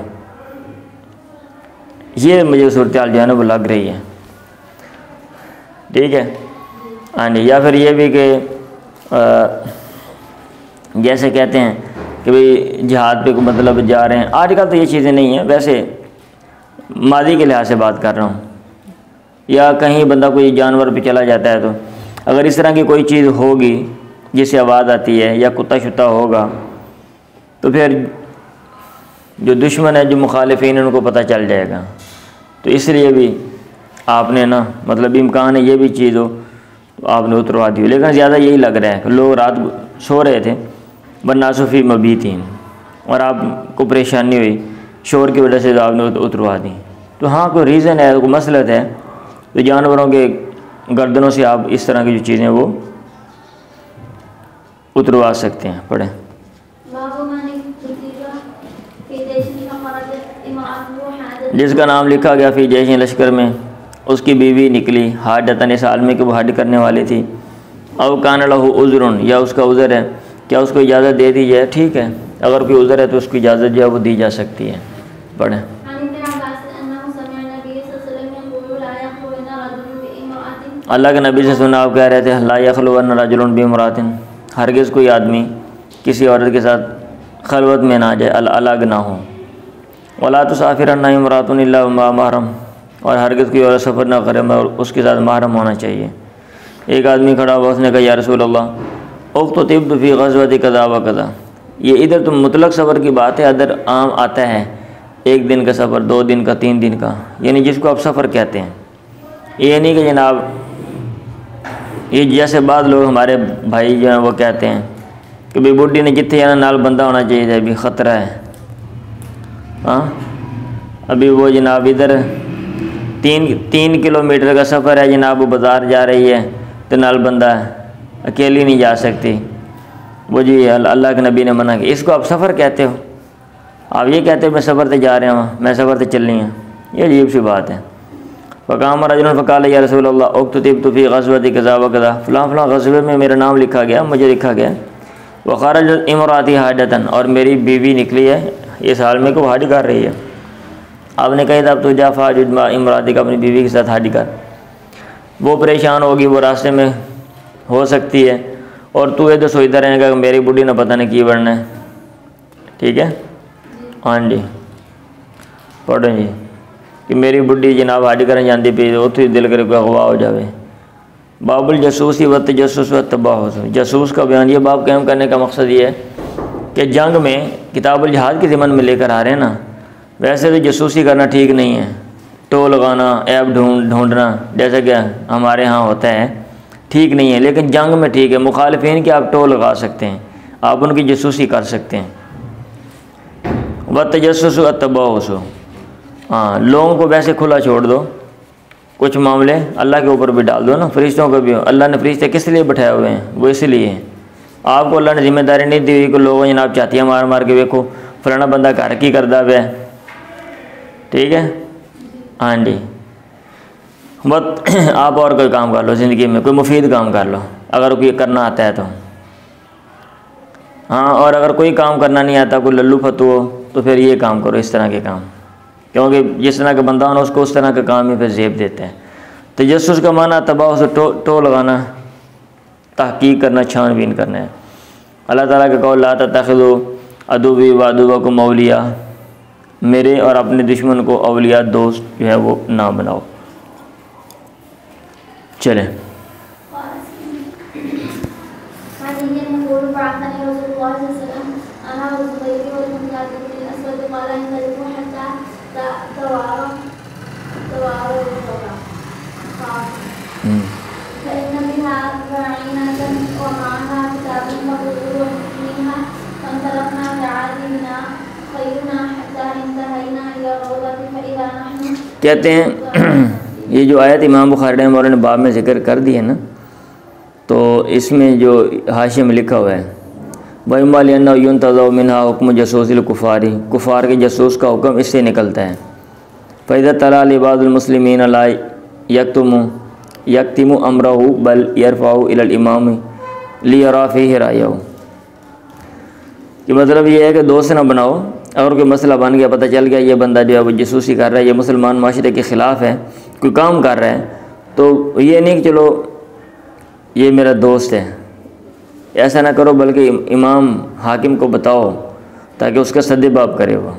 ये मुझे सूरत हाल जो है ना वो लग रही है, ठीक है। हाँ जी, या फिर ये भी कि जैसे कहते हैं कि भाई जहाद पे को मतलब जा रहे हैं, आजकल तो ये चीज़ें नहीं हैं, वैसे मादी के लिहाज से बात कर रहा हूँ। या कहीं बंदा कोई जानवर पे चला जाता है, तो अगर इस तरह की कोई चीज़ होगी जिससे आवाज़ आती है या कुत्ता शुत्ता होगा, तो फिर जो दुश्मन है, जो मुखालिफिन है, उनको पता चल जाएगा। तो इसलिए भी आपने ना मतलब इम्कान है ये भी चीज़ हो तो आपने उतरवा दी। लेकिन ज़्यादा यही लग रहा है कि लोग रात सो रहे थे वन्नासु फी मबीतिहिम, और आपको परेशानी हुई शोर की वजह से तो आपने उतरवा दी। तो हाँ कोई रीज़न है, कोई मसलत है, तो जानवरों के गर्दनों से आप इस तरह की जो चीज़ें वो उतरवा सकते हैं। पढ़ें। जिसका नाम लिखा गया फ़ी जैश लश्कर में, उसकी बीवी निकली हाजतन इस आलमी के वो हज करने वाली थी। अव कान लहू उज़्रुन, या उसका उज़र है, क्या उसको इजाज़त दे दी जाए? ठीक है, अगर कोई उज़र है तो उसकी इजाज़त जो है वो दी जा सकती है। पढ़ें। अल्लाह के नबी से सुना, आप कह रहे थे ला यख़्लुवन्न रजुलुन बिइम्रातिन, हरगिज़ कोई आदमी किसी औरत के साथ खलवत में ना जाए, अलग ना हो। वला तुसाफिरन्ना इम्रातुन इल्ला मा महरम, और हरगिज़ कोई औरत सफ़र ना करे मगर उसके साथ महरम होना चाहिए। एक आदमी खड़ा हुआ, उसने कहा या रसूल अल्लाह उक़्तुतिब्तु फ़ी ग़ज़वति कज़ा व कज़ा। ये इधर तो मुतलक सफ़र की बात है, अदर आम आता है 1 दिन का सफ़र, 2 दिन का, 3 दिन का, यानी जिसको आप सफ़र कहते हैं। ये नहीं कि जनाब ये जैसे बाद लोग हमारे भाई जो हैं वो कहते हैं कि भाई बुढ़ी ने जितने जाना नाल बंदा होना चाहिए, अभी ख़तरा है। हाँ, अभी वो जनाब इधर 3 किलोमीटर का सफ़र है जनाब, वो बाज़ार जा रही है तो नाल बंदा है, अकेली नहीं जा सकती। वो जी अल्लाह के नबी ने मना किया, इसको आप सफ़र कहते हो? आप ये कहते हो मैं सफ़र से जा रहा हूँ, मैं सफ़र से चलनी है, ये अजीब सी बात है। फ़क़ाम रजुलन फ़क़ाल या रसूल अल्लाह उक़्तुतिब्तु फ़ी ग़ज़वति कज़ा व कज़ा, फ़लाँ फ़लाँ ग़ज़वे में मेरा नाम लिखा गया, मुझे लिखा गया। व ख़रजत इम्राती हाजतन, और मेरी बीवी निकली है इस हाल में को हज कर रही है। आपने कहा था अब तो जा फ़ाजुद मा इम्राती का, अपनी बीवी के साथ हज कर। वो परेशान होगी, वो रास्ते में हो सकती है, और तू ये तो सोचता रहेगा कि मेरी बुढ़ी ने पता नहीं की बनना है। ठीक है, हाँ जी, पढ़ो जी कि मेरी बुढ़ी जनाब हज करन जाती पी, उत्थे दिल करे कोई अगवा हो जाए। बाबुल जसूसी व तजस्सुस व तबाहुस, जसूस का बयान। ये बाब कायम करने का मकसद ये है कि जंग में किताबुल जहाद के ज़िमन में लेकर आ रहे हैं ना, वैसे तो जसूसी करना ठीक नहीं है, टो लगाना, ऐप ढूंढना जैसा कि हमारे यहाँ होता है, ठीक नहीं है। लेकिन जंग में ठीक है, मुखालिफिन के आप टो लगा सकते हैं, आप उनकी जसूसी कर सकते हैं। व तजस्सुस व तबाहुस, हाँ, लोगों को वैसे खुला छोड़ दो, कुछ मामले अल्लाह के ऊपर भी डाल दो ना, फरिश्तों को भी। अल्लाह ने फरिश्ते किस लिए बैठाए हुए हैं? वो इसलिए आपको अल्लाह ने जिम्मेदारी नहीं दी हुई कि लोगों जनाब चातियाँ मार मार के देखो फलाना बंदा घर की करदा हुआ है। ठीक है, हाँ जी, बस आप और कोई काम कर लो ज़िंदगी में, कोई मुफीद काम कर लो अगर कोई करना आता है तो। हाँ, और अगर कोई काम करना नहीं आता, कोई लल्लू फतू हो, तो फिर ये काम करो, इस तरह के काम, क्योंकि जिस तरह का बंदा होना उसको उस तरह का काम ही फिर जेब देते हैं। तजस्सुस का माना तबाह से टो लगाना, तहकीक करना, छानबीन करना है। अल्लाह ताला का कौल ला तत्तखिज़ू अदुव्वी व अदुव्वकुम औलिया, मेरे और अपने दुश्मन को अवलिया दोस्त जो है वो ना बनाओ। चलें। कहते हैं ये जो आयत इमाम बुखारी रहमतुल्लाह ने बाब में ज़िक्र कर दी है ना, तो इसमें जो हाशिया में लिखा हुआ है वहीमालिनतज़मिनहा हुक्म जसूसिल कुफ़ारी, कुफ़ार के जसूस का हुक्म इससे निकलता है। फ़ैज़ा तला लिबादुल मुस्लिमीन ला यक्तिमु अमरहु बल यरफ़ाहु इलल इमाम लियरा फ़ीहि रायहु, कि मतलब ये है कि दोस्त ना बनाओ, अगर कोई मसला बन गया, पता चल गया ये बंदा जो है वो जसूसी कर रहा है, ये मुसलमान माशरे के ख़िलाफ़ है, कोई काम कर रहा है, तो ये नहीं कि चलो ये मेरा दोस्त है, ऐसा ना करो, बल्कि इमाम हाकिम को बताओ ताकि उसका सद्देबाब करे वो।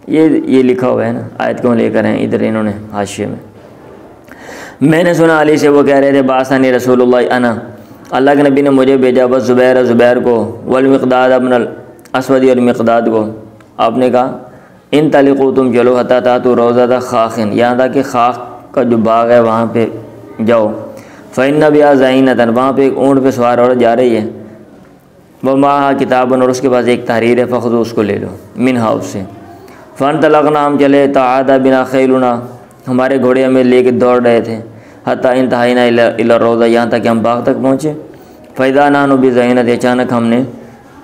ये लिखा हुआ है ना, आयत क्यों लेकर हैं इधर इन्होंने हाशिये में। मैंने सुना अली से वो कह रहे थे बासानी रसूलुल्लाह अना, अल्लाह के नबी ने मुझे भेजा, बस ज़ुबैर को, वल मिक़दाद अब्नुल अस्वद और मिक़दाद को। आपने कहा इन तलिक़ू तुम चलो हता तातु रोज़ा खाखिन, यहाँ तक कि खाक का जो बाग है वहाँ पे जाओ। फ़इन्ना बिहा ज़ईनतन, वहाँ पे एक ऊँट पे सवार औरत जा रही है, वह माहा किताबन, और उसके पास एक तहरीर है, फ़ख़ुज़ू उसको ले लो, मिनहा उससे। फ़न तलक़ना, हम चले, ताआदा बिना खैलुना, हमारे घोड़े हमें लेके दौड़ रहे थे, हत्ता इंतहाइना इला रोज़ा, यहाँ तक कि हम बाग तक पहुँचे। फ़ैज़ा नानु बिज़ईनत, अचानक हमने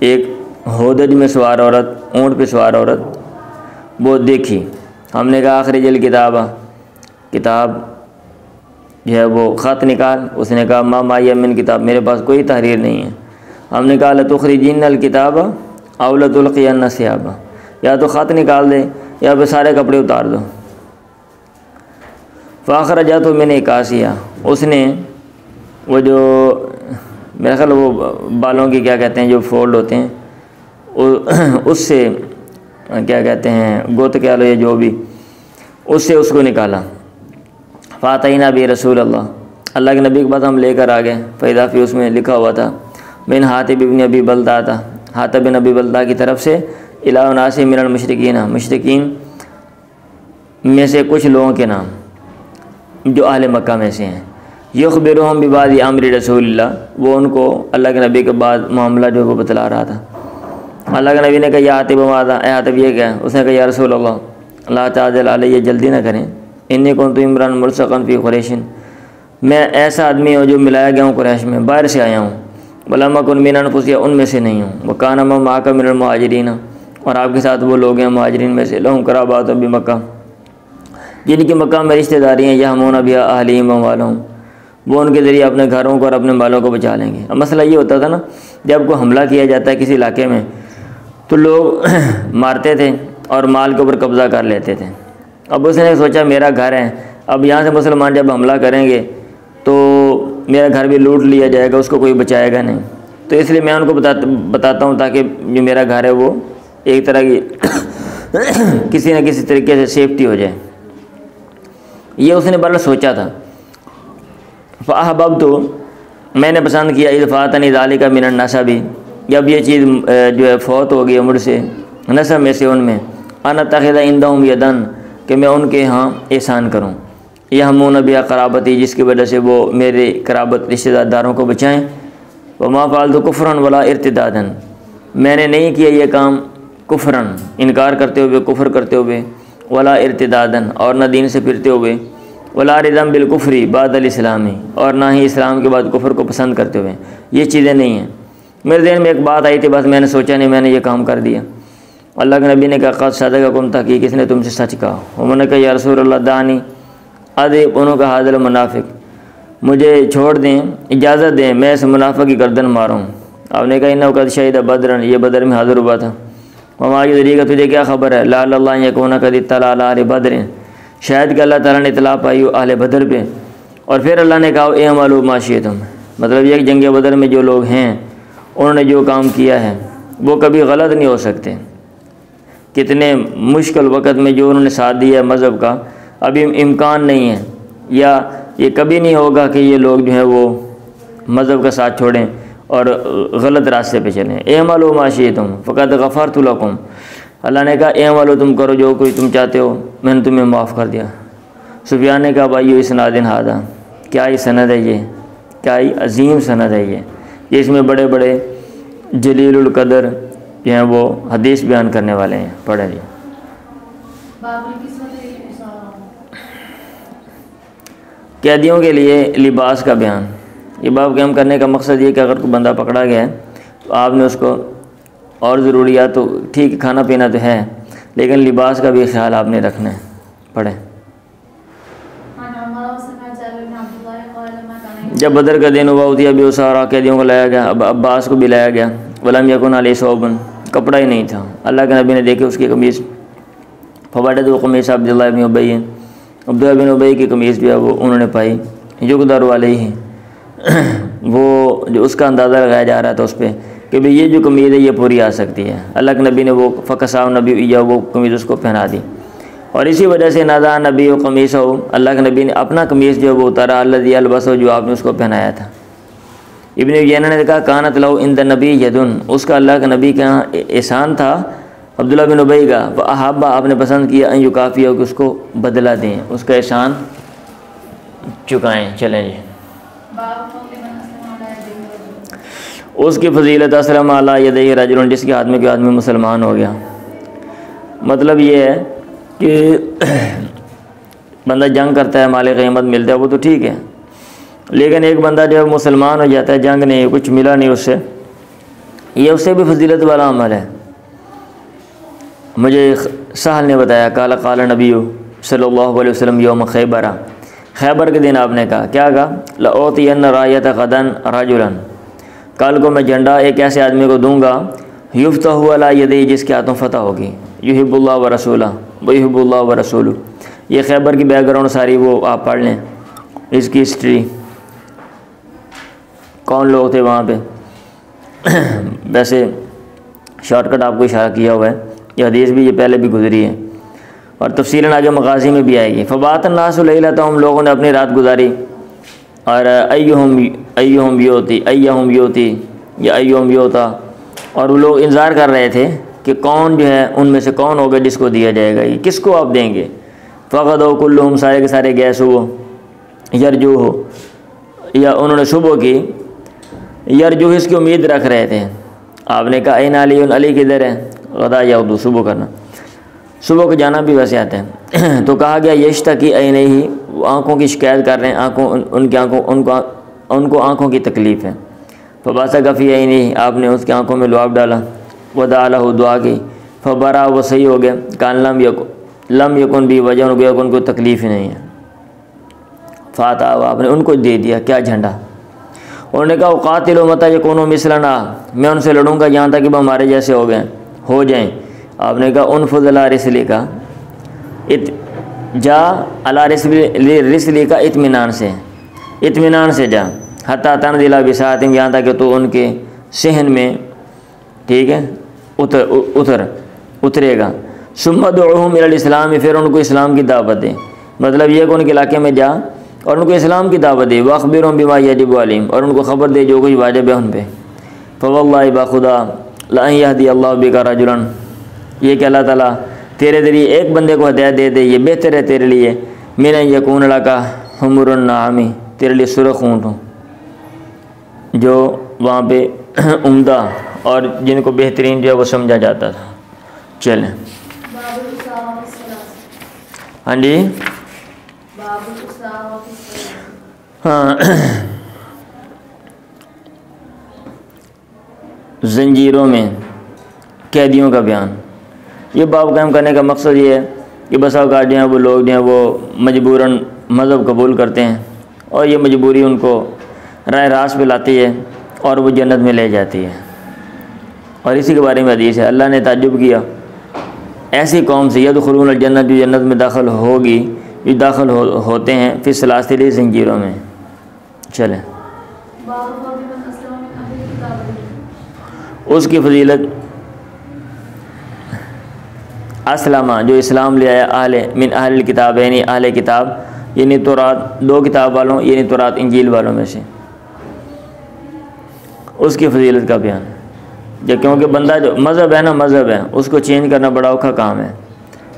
एक होदज में सवार औरत, ऊँट पे सवार औरत वो देखी। हमने कहा आखिरजल किताब जो है वो ख़त निकाल। उसने कहा मा माया मिन किताब, मेरे पास कोई तहरीर नहीं है। हमने कहा लतुखरिजिन्नल किताब औ लतुल्क़ियन्न सियाबा, या तो ख़त निकाल दे या फिर सारे कपड़े उतार दो। फ़ाखरजा, तो मैंने कासिया, उसने वो जो मेरा ख्याल वो बालों की क्या कहते हैं जो फोल्ड होते हैं उससे क्या कहते हैं गोत कह लो, ये जो भी, उससे उसको निकाला। फ़ातईना बि रसूल अल्लाह के नबी के बाद हम लेकर आ गए। फ़ैज़ाफ़ी, उसमें लिखा हुआ था मिन हातिब इब्न अबी बल्ता था, हातिब बिन अबी बल्ता की तरफ से, इला उनासी मिनल मुशरिकीन, मुशरिकीन में से कुछ लोगों के नाम जो अहले मक्का में से हैं। युख़बिरुहुम बिबादी अम्रि रसूलिल्लाह, वो उनको अल्लाह के नबी के बाद मामला जो वो बतला रहा था। अल्लाह के नबी ने कहा या हातिब मादा, ए हातिब ये क्या? उसने कहा या रसूल अल्लाह ला ताजल अलैया, जल्दी ना करें, इन्नी कुन्तु इमरान मुल्सक़न फ़ी क़ुरैशिन, मैं ऐसा आदमी हूँ जो मिलाया गया हूँ कुरैश में, बाहर से आया हूँ। वलम अकुन मिन अनफुसिया, उनमें से नहीं हूँ। व कान माका मिनल मुहाजिरीन, और आपके साथ वो लोग हैं मुहाजिरीन में से, लहुम क़राबात बि मक्का, जिनकी मक्का में रिश्तेदारी हैं, यहमून बिहा अहलिहिम व अमवालहुम, वो उनके ज़रिए अपने घरों को और अपने मालों को बचा लेंगे। अब मसला ये होता था ना, जब कोई हमला किया जाता है किसी इलाके में तो लोग मारते थे और माल के ऊपर कब्ज़ा कर लेते थे। अब उसने सोचा मेरा घर है, अब यहाँ से मुसलमान जब हमला करेंगे तो मेरा घर भी लूट लिया जाएगा, उसको कोई बचाएगा नहीं, तो इसलिए मैं उनको बताता हूँ ताकि जो मेरा घर है वो एक तरह की किसी न किसी तरीके से सेफ्टी हो जाए। ये उसने बड़ा सोचा था। फ़अहबब, तो मैंने पसंद किया, इज़फ़ातनी ज़ालिका मिनन नसबी, जब ये चीज़ जो है फ़ौत हो गई मुझसे नसब में से उनमें, अन तख़िज़ इंदहुम यदन, कि मैं उनके यहाँ एहसान करूँ, यहमून बिहा क़राबती, जिसकी वजह से वो मेरे क़राबत रिश्तेदारों को बचाएँ। व मा फ़अल्तु कुफ़रन वला इर्तिदादन, मैंने नहीं किया ये काम कुफ़रन, इनकार करते हुए, कुफ़र करते हुए, वला इर्तिदादन, और न दीन से फिरते हुए, वला रिदम बिल कुफ़री बादल इस्लामी, और ना ही इस्लाम के बाद कुफ़र को पसंद करते हुए। ये चीज़ें नहीं हैं। मेरे ज़हन में एक बात आई थी, बस मैंने सोचा नहीं, मैंने ये काम कर दिया। अल्लाह के नबी ने कहा क़द सदक़कुम, तहक़ीक़ इसने तुमसे सच कहा। उन्होंने कहा या रसूल अल्लाह दानी अदिब, उन्होंने कहा हाज़िल मुनाफ़िक, मुझे छोड़ दें, इजाज़त दें, मैं इस मुनाफ़िक की गर्दन मारूँ। आपने कहा इन्नहु क़द शहीद बदरन, ये बदर में हाज़िर हुआ था। वमा युद्रीका, तुझे क्या खबर है, लअल्लाह यकून क़द इत्तला अला अहलि बदरिन, शायद कि अल्लाह ताला ने इतला पाई हो अहले बदर पे। और फिर अल्लाह ने कहा इअमलू मा शिअ्तुम, मतलब ये जंग बदर में जो लोग हैं उन्होंने जो काम किया है वो कभी गलत नहीं हो सकते। कितने मुश्किल वक़्त में जो उन्होंने साथ दिया है मज़हब का, अभी इम्कान नहीं है या ये कभी नहीं होगा कि ये लोग जो हैं वो मज़हब का साथ छोड़ें और गलत रास्ते पे चलें। एमालू मा शिअ्तुम फ़क़द गफ़रतु लकुम, अल्लाह ने कहा एमालू तुम करो जो कोई तुम चाहते हो, मैंने तुम्हें माफ़ कर दिया। सुफियान ने कहा भाई इसनादिन हादा, क्या ही सनद है ये, क्या ही अजीम सनद है ये इसमें बड़े बड़े जलीलुल कदर जो हैं वो हदीस बयान करने वाले हैं। पढ़े जी। कैदियों के लिए लिबास का बयान। ये बाब कायम करने का मकसद ये कि अगर कोई बंदा पकड़ा गया है तो आपने उसको और ज़रूरियात तो ठीक खाना पीना तो है, लेकिन लिबास का भी ख्याल आपने रखना है। पढ़े। जब बदर का दिन हुआ उतिया भी सारा कैदियों को लाया गया, अब अब्बास को भी लाया गया। वलम यकुन अलैहि सौबन, कपड़ा ही नहीं था। अल्लाह के नबी ने देखे उसकी कमीज़, फवाडत वो कमीज़ अब्दुल्लाह बिन उबई, अब्दुल्लाह बिन उबई की कमीज़ जो है वो उन्होंने पाई। युगदर वाले ही वो जो उसका अंदाज़ा लगाया जा रहा था उस पर कि भाई ये जो कमीज़ है ये पूरी आ सकती है। अल्लाह के नबी ने वो फ़कसाव नबी या वो कमीज़ उसको पहना दी, और इसी वजह से नादा नबी व कमीज़ हो, अल्लाह के नबी ने अपना कमीज़ जो वो उतारा अल्लज़ी अलबस हो, जो आपने उसको पहनाया था। इब्न उयैना ने कहा कानत लहू इंद नबी यदुन, उसका अल्लाह के नबी का एहसान था अब्दुल्लाह बिन उबई का। व अहाबा, आपने पसंद किया अन युकाफ़ी हो कि उसको बदला दें, उसका एहसान चुकाएँ। चलें जी। उसकी फजीलत असलम अला यदैहि रजुलन, जिसके हाथ में कोई आदमी मुसलमान हो गया। मतलब ये है कि बंदा जंग करता है, माल ग़नीमत मिलता है, वो तो ठीक है, लेकिन एक बंदा जब मुसलमान हो जाता है, जंग नहीं, कुछ मिला नहीं उससे, ये उससे भी फजीलत वाला अमल है। मुझे सहल ने बताया काला काला नबी सल्लल्लाहु अलैहि वसल्लम यौम खैबर, खैबर के दिन आपने कहा, क्या कहा, लओतियन्न रायत गदन रजुलन, कल को मैं झंडा एक ऐसे आदमी को दूंगा, युफ्तहु अला यदैहि, जिसके हाथों फतह होगी, युहिब्बुल्लाह व रसूलह व युहिब्बुल्लाह व रसूलुहु। ये खैबर की बैकग्राउंड सारी वो आप पढ़ लें, इसकी हिस्ट्री, कौन लोग थे वहाँ पे। वैसे शॉर्टकट आपको इशारा किया हुआ है, ये हदीस भी ये पहले भी गुजरी है और तफसीलन आगे मगाज़ी में भी आएगी। फ़बात अन्नासु लैलतहुम, हम लोगों ने अपनी रात गुजारी, और अय्युहुम योती या अय्युहुम योता, और वो लोग इंतज़ार कर रहे थे कि कौन जो है उनमें से कौन होगा जिसको दिया जाएगा, ये किसको आप देंगे। फ़क़दौ कुल्लुहुम, सारे के सारे गए सुबह, यरजू हो, या उन्होंने सुबह की, यरजू इसकी उम्मीद रख रहे थे। आपने कहा ऐन अली, अली किधर है, गदा यगदू, सुबह करना, सुबह को जाना भी वैसे आता है। तो कहा गया यश्ता की ऐन ही, आँखों की शिकायत कर रहे हैं, आँखों उनकी आँखों उनको आँखों की तकलीफ़ है। फ़बासा गफ़ी ऐन ही, आपने उसकी आँखों में लुआब डाला, वदा लहू, दुआ की, फ़बरा, वो सही हो गया। कान लम यकुन भी, वजह हो गया उनको तकलीफ़ ही नहीं है। फ़ाता, आपने उनको दे दिया क्या, झंडा। उन्होंने कहा क़ातिलो मता यकुनु मिसलना, मैं उनसे लड़ूंगा यहाँ तक कि वो हमारे जैसे हो जाएं। आपने कहा उनफुज़ अला रिसली का, जा अला रिसली का, इत्मीनान से जा, हत्ता तनज़िला बिसातिम, यहाँ तक कि तो उनके सहन में, ठीक है, उतरेगा। सुम्मा दुऊहुम इलल इस्लाम, फिर उनको इस्लाम की दावत दे, मतलब ये कि उनके इलाके में जा और उनको इस्लाम की दावत दे। वअख़बिरहुम बिमा यजिबु अलैहिम, और उनको ख़बर दे जो कुछ वाजिब है उन पे। फ़वल्लाहि बाखुदा ला यहदी अल्लाहु बिका रजुलन, ये कि अल्लाह ताला तेरे ज़रिए एक बंदे को हिदायत दे दे, ये बेहतर है तेरे लिए, मिन यकून लका हुमुरुन नाअमी, तेरे लिए सुरख ऊँट हो जो वहाँ पे उम्दा और जिनको बेहतरीन जो है वो समझा जाता था। चलें, हाँ जी, हाँ, ज़ंजीरों में कैदियों का बयान। ये बाब कायम करने का मकसद ये है कि बस औक़ात जो हैं वो लोग जो हैं वो मजबूरन मज़हब कबूल करते हैं, और ये मजबूरी उनको राह रास्त पे लाती है और वो जन्नत में ले जाती है। और इसी के बारे में हदीस है, अल्लाह ने ताज्जुब किया ऐसी कौम से, यदखुलून जन्नत, जो जन्नत में दाखिल होगी, जो दाखिल होते हैं फिर सलासिल ज़ंजीरों में। चलें, उसकी फजीलत असलमा जो इस्लाम ले आया अहले मिन अहल किताब यानी अहले किताब यानी तौरात 2 किताब वालों यानी तौरात इंजील वालों में से, उसकी फजीलत का बयान। जब क्योंकि बंदा जो मज़हब है ना, मज़हब है उसको चेंज करना बड़ा औखा काम है।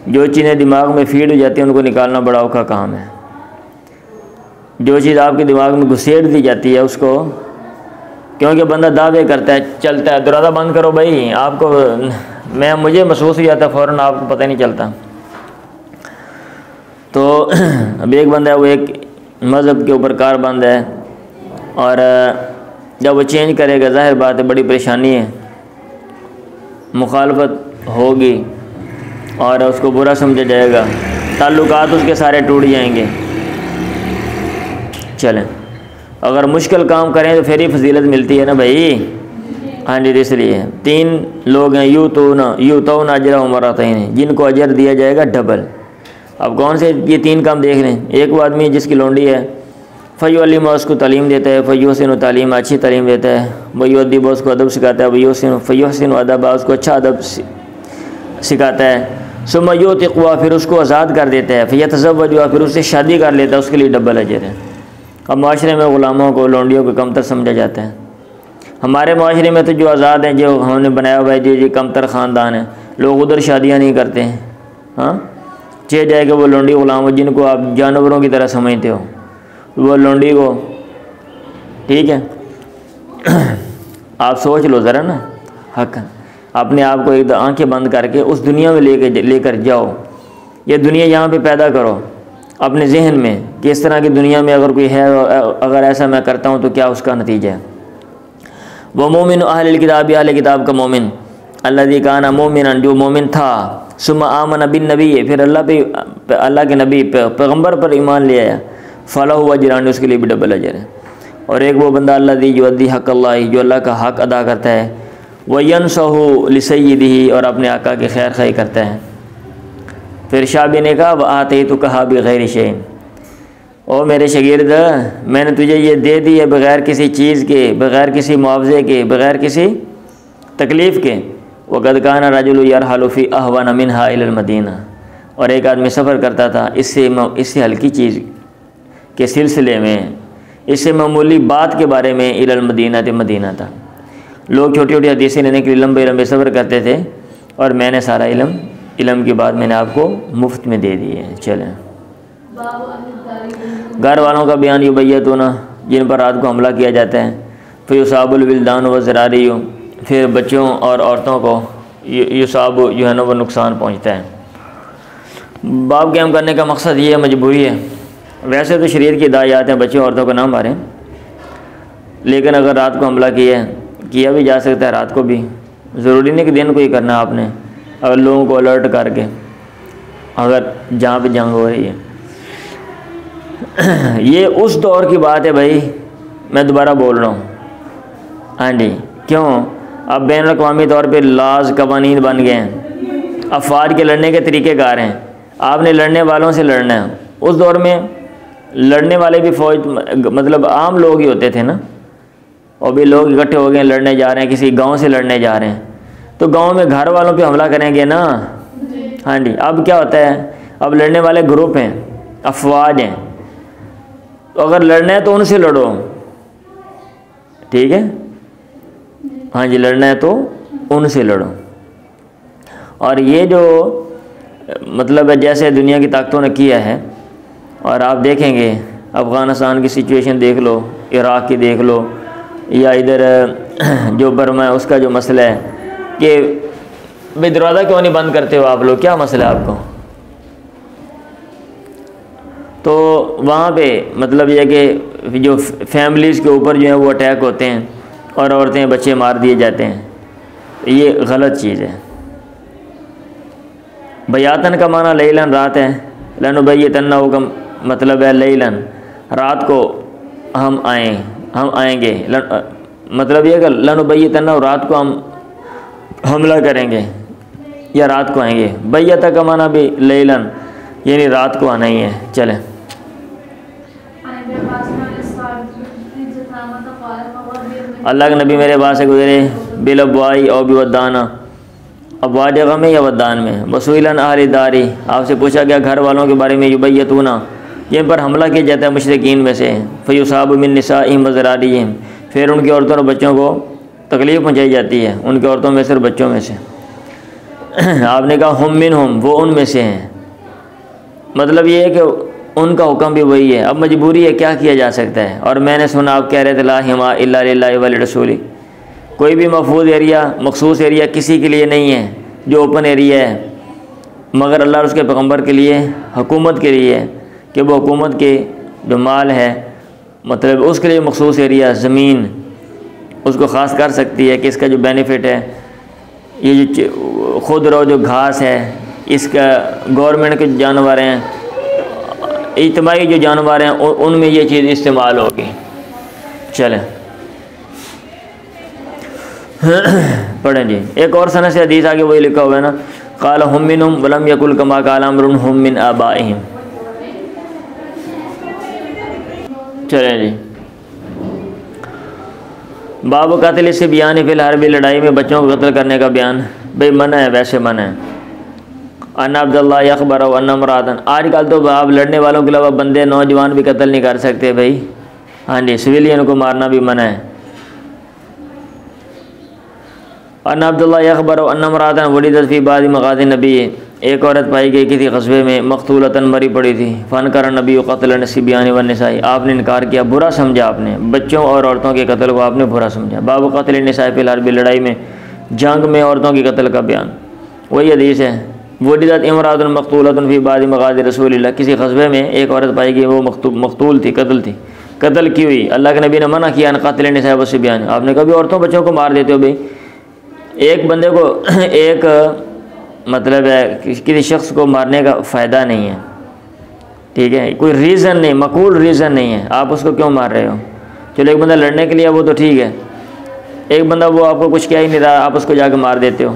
जो चीज़ें दिमाग में फीड हो जाती हैं उनको निकालना बड़ा औखा काम है। जो चीज़ आपके दिमाग में घुसेड़ दी जाती है उसको, क्योंकि बंदा दावे करता है, चलता है, दरवाज़ा बंद करो भाई, आपको मुझे महसूस हो जाता है फ़ौरन, आपको पता नहीं चलता। तो अब एक बंदा है वो एक मज़हब के ऊपर कारबंद है और जब वो चेंज करेगा ज़ाहिर बात है बड़ी परेशानी है, मुखालफत होगी और उसको बुरा समझा जाएगा, ताल्लुकात उसके सारे टूट जाएंगे। चलें, अगर मुश्किल काम करें तो फिर ही फजीलत मिलती है ना भाई। हाँ जी, इसलिए 3 लोग हैं यूँ तो ना अजरा उमरातैन, जिनको अजर दिया जाएगा डबल। अब कौन से ये 3 काम देख लें। एक वो आदमी जिसकी लौंडी है, फ़युअल्लिमु उसको तालीम देता है, फ़युहसिनु तालीम अच्छी तालीम देता है, वयुअद्दिबु उसको अदब सिखाता है, फ़युहसिनु अदबा उसको अच्छा अदब सिखाता है, सुम्मा युतिक़ुहा फिर उसको आज़ाद कर देता है, फ़यतज़व्वजुहा फिर उससे शादी कर लेता है, उसके लिए डबल अजर है। अब माशरे में ग़ुलामों को, लौंडियों को कमतर समझा जाता है। हमारे माशरे में तो जो आज़ाद हैं, जो हमने बनाया हुआ है, जो कमतर ख़ानदान है, लोग उधर शादियाँ नहीं करते हैं। हाँ, चाहे जाए कि वो लौंडी ग़ुलाम हो जिनको आप जानवरों की तरह समझते हो, वो लौंडी को, ठीक है आप सोच लो ज़रा ना, हक अपने आप को एक आंखें बंद करके उस दुनिया में लेकर जाओ। ये दुनिया यहाँ पे पैदा करो अपने जहन में कि इस तरह की दुनिया में अगर कोई है, अगर ऐसा मैं करता हूँ तो क्या उसका नतीजा है। वह मोमिन अहल किताब, अहल किताब का मोमिन, अल्लज़ी काना मोमिनन जो मोमिन था, सुम्मा आमन बिन नबी फिर अल्लाह के नबी पैगम्बर पर ईमान ले आया, फ़लहु अजरान उसके लिए भी डबल अजर है। और एक वो बंदा अल्लज़ी युअद्दी हक़ अल्लाह जो अल्लाह का हक़ अदा करता है, वयनसहु लिसय्यिदिही और अपने आका की खैर खाई करता है। फिर शाबी ने कहा वह आते तो कहा बग़ैर शैइन, ओ मेरे शागिर्द मैंने तुझे ये दे दी है बग़ैर किसी चीज़ के, बग़ैर किसी मुआवजे के, बग़ैर किसी तकलीफ़ के। वक़द काना रजुलु यरहलु फ़ी अहवन मिन्हा इलल मदीना, और एक आदमी सफ़र करता था इससे हल्की चीज़ के सिलसिले में, इससे मामूली बात के बारे में, इलल मदीना ते मदीना था। लोग छोटी छोटी हदीसें लेने के लिए लंबे लंबे सफ़र करते थे और मैंने सारा इल्म के बाद मैंने आपको मुफ्त में दे दिए। चलें, घर वालों का बयान युबय्यतूना जिन पर रात को हमला किया जाता है, फिर युसाबुल विल्दान व ज़रारी, फिर बच्चों और औरतों को युसाब जो है ना वो नुकसान पहुँचता है। बाप कैम करने का मकसद ये है, मजबूरी है। वैसे तो शरीयत की हिदायत हैं बच्चों औरतों को ना मारें, लेकिन अगर रात को हमला किया भी जा सकता है, रात को भी, ज़रूरी नहीं कि दिन को ही करना आपने। अगर लोगों को अलर्ट करके अगर जहाँ पे जंग हो रही है, ये उस दौर की बात है भाई, मैं दोबारा बोल रहा हूँ। हाँ जी, क्यों? अब बैन अक़वामी तौर पे लाज कवानीन बन गए हैं, अफवाज के लड़ने के तरीक़ेकार हैं, आपने लड़ने वालों से लड़ना है। उस दौर में लड़ने वाले भी फ़ौज मतलब आम लोग ही होते थे ना, और भी लोग इकट्ठे हो गए लड़ने जा रहे हैं, किसी गांव से लड़ने जा रहे हैं, तो गांव में घर वालों पे हमला करेंगे ना। हाँ जी, अब क्या होता है, अब लड़ने वाले ग्रुप हैं, अफवाज हैं, तो अगर लड़ना है तो उनसे लड़ो, ठीक है। हाँ जी, लड़ना है तो उनसे लड़ो। और ये जो मतलब है जैसे दुनिया की ताकतों ने किया है, और आप देखेंगे अफ़गानिस्तान की सिचुएशन देख लो, इराक़ की देख लो, या इधर जो बर्मा है उसका जो मसला है कि भाई दरवाज़ा क्यों नहीं बंद करते हो आप लोग, क्या मसला है आपको। तो वहाँ पे मतलब यह कि जो फैमिलीज़ के ऊपर जो है वो अटैक होते हैं और औरतें बच्चे मार दिए जाते हैं, ये गलत चीज़ है। बयातन का माना लैलन रात है, लनुबय्यतन्ना का मतलब है लैलन रात को हम आएंगे, मतलब ये कि लनुबय्यतन्ना रात को हम हमला करेंगे या रात को आएंगे। बैयता का माना भी लैलन यानी रात को आना ही है। चलें, अल्लाह के नबी मेरे पास से गुजरे बिलबवाई और बिवदाना, अब वाजगा में या वदान में। वसूलन अहल दारी, आपसे पूछा गया घर वालों के बारे में, युबैयतूना, जिन पर हमला किया जाता है मुशरिकीन में से, फ़युसाब मिन निसाइहिम व ज़रारिहिम, फिर उनकी औरतों और बच्चों को तकलीफ़ पहुँचाई जाती है, उनकी औरतों में से और बच्चों में से। आपने कहा हुम मिनहुम, वो उनमें से हैं, मतलब ये है कि उनका हुक्म भी वही है। अब मजबूरी है, क्या किया जा सकता है। और मैंने सुना आप कह रहे थे ला हिमा इल्ला लिल्लाहि व लिरसूली, कोई भी महफूज एरिया, मखसूस एरिया किसी के लिए नहीं है जो ओपन एरिया है, मगर अल्लाह और उसके पैगम्बर के लिए, हुकूमत के लिए, कि वो हुकूमत के जो माल है, मतलब उसके लिए मखसूस एरिया ज़मीन उसको ख़ास कर सकती है कि इसका जो बेनिफिट है, ये जो खुद रो जो घास है, इसका गवर्नमेंट के जानवर हैं, इज्तिमाई जो जानवर हैं, उनमें ये चीज़ इस्तेमाल होगी। चलें पढ़ें जी। एक और सनद से हदीस आगे वही लिखा हुआ है ना, क़ाल हुम मिनहुम वलम यकुल कमा क़ाल अम्रुन हुम मिन आबाइहिम। चलें जी। बाब कत्ल से बयान फिल हरबी, लड़ाई में बच्चों को कत्ल करने का बयान। भाई मना है, वैसे मना है। अन्ना अब्दुल्लाह अखबर अन्ना मुरादन, आजकल तो आप लड़ने वालों के अलावा बंदे नौजवान भी कत्ल नहीं कर सकते भाई। हाँ जी, सिविलियन को मारना भी मना है। अन्ना अब्दुल्लाह अखबर अन्ना मुरादन वलीदत फी बाद मगाज़ी नबी, एक औरत पाई गई किसी कस्बे में, मकतूलतन मरी पड़ी थी। फ़न कर नबी क़त्ल नसीबियान व निसाई, आपने इनकार किया, बुरा समझा आपने, बच्चों और औरतों के कत्ल को आपने बुरा समझा। बाब क़त्ल निसाई फिल हर्ब, लड़ाई में, जंग में औरतों के कत्ल का बयान। वही हदीस है, वलीदत इमरातुन मकतूलतुन फी बाद मगाज़ी रसूलिल्लाह, किसी कस्बे में एक औरत पाई गई, वो मकतूल थी, कत्ल थी, कत्ल की हुई। अल्लाह के नबी ने मना किया न क़त्ल निसाई व सिबियान, आपने कभी औरतों बच्चों को मार देते हो भाई। एक बंदे को एक मतलब है किसी शख्स को मारने का फ़ायदा नहीं है, ठीक है, कोई रीज़न नहीं, मकूल रीज़न नहीं है, आप उसको क्यों मार रहे हो। चलो एक बंदा लड़ने के लिए वो तो ठीक है, एक बंदा वो आपको कुछ क्या ही नहीं रहा, आप उसको जाकर मार देते हो।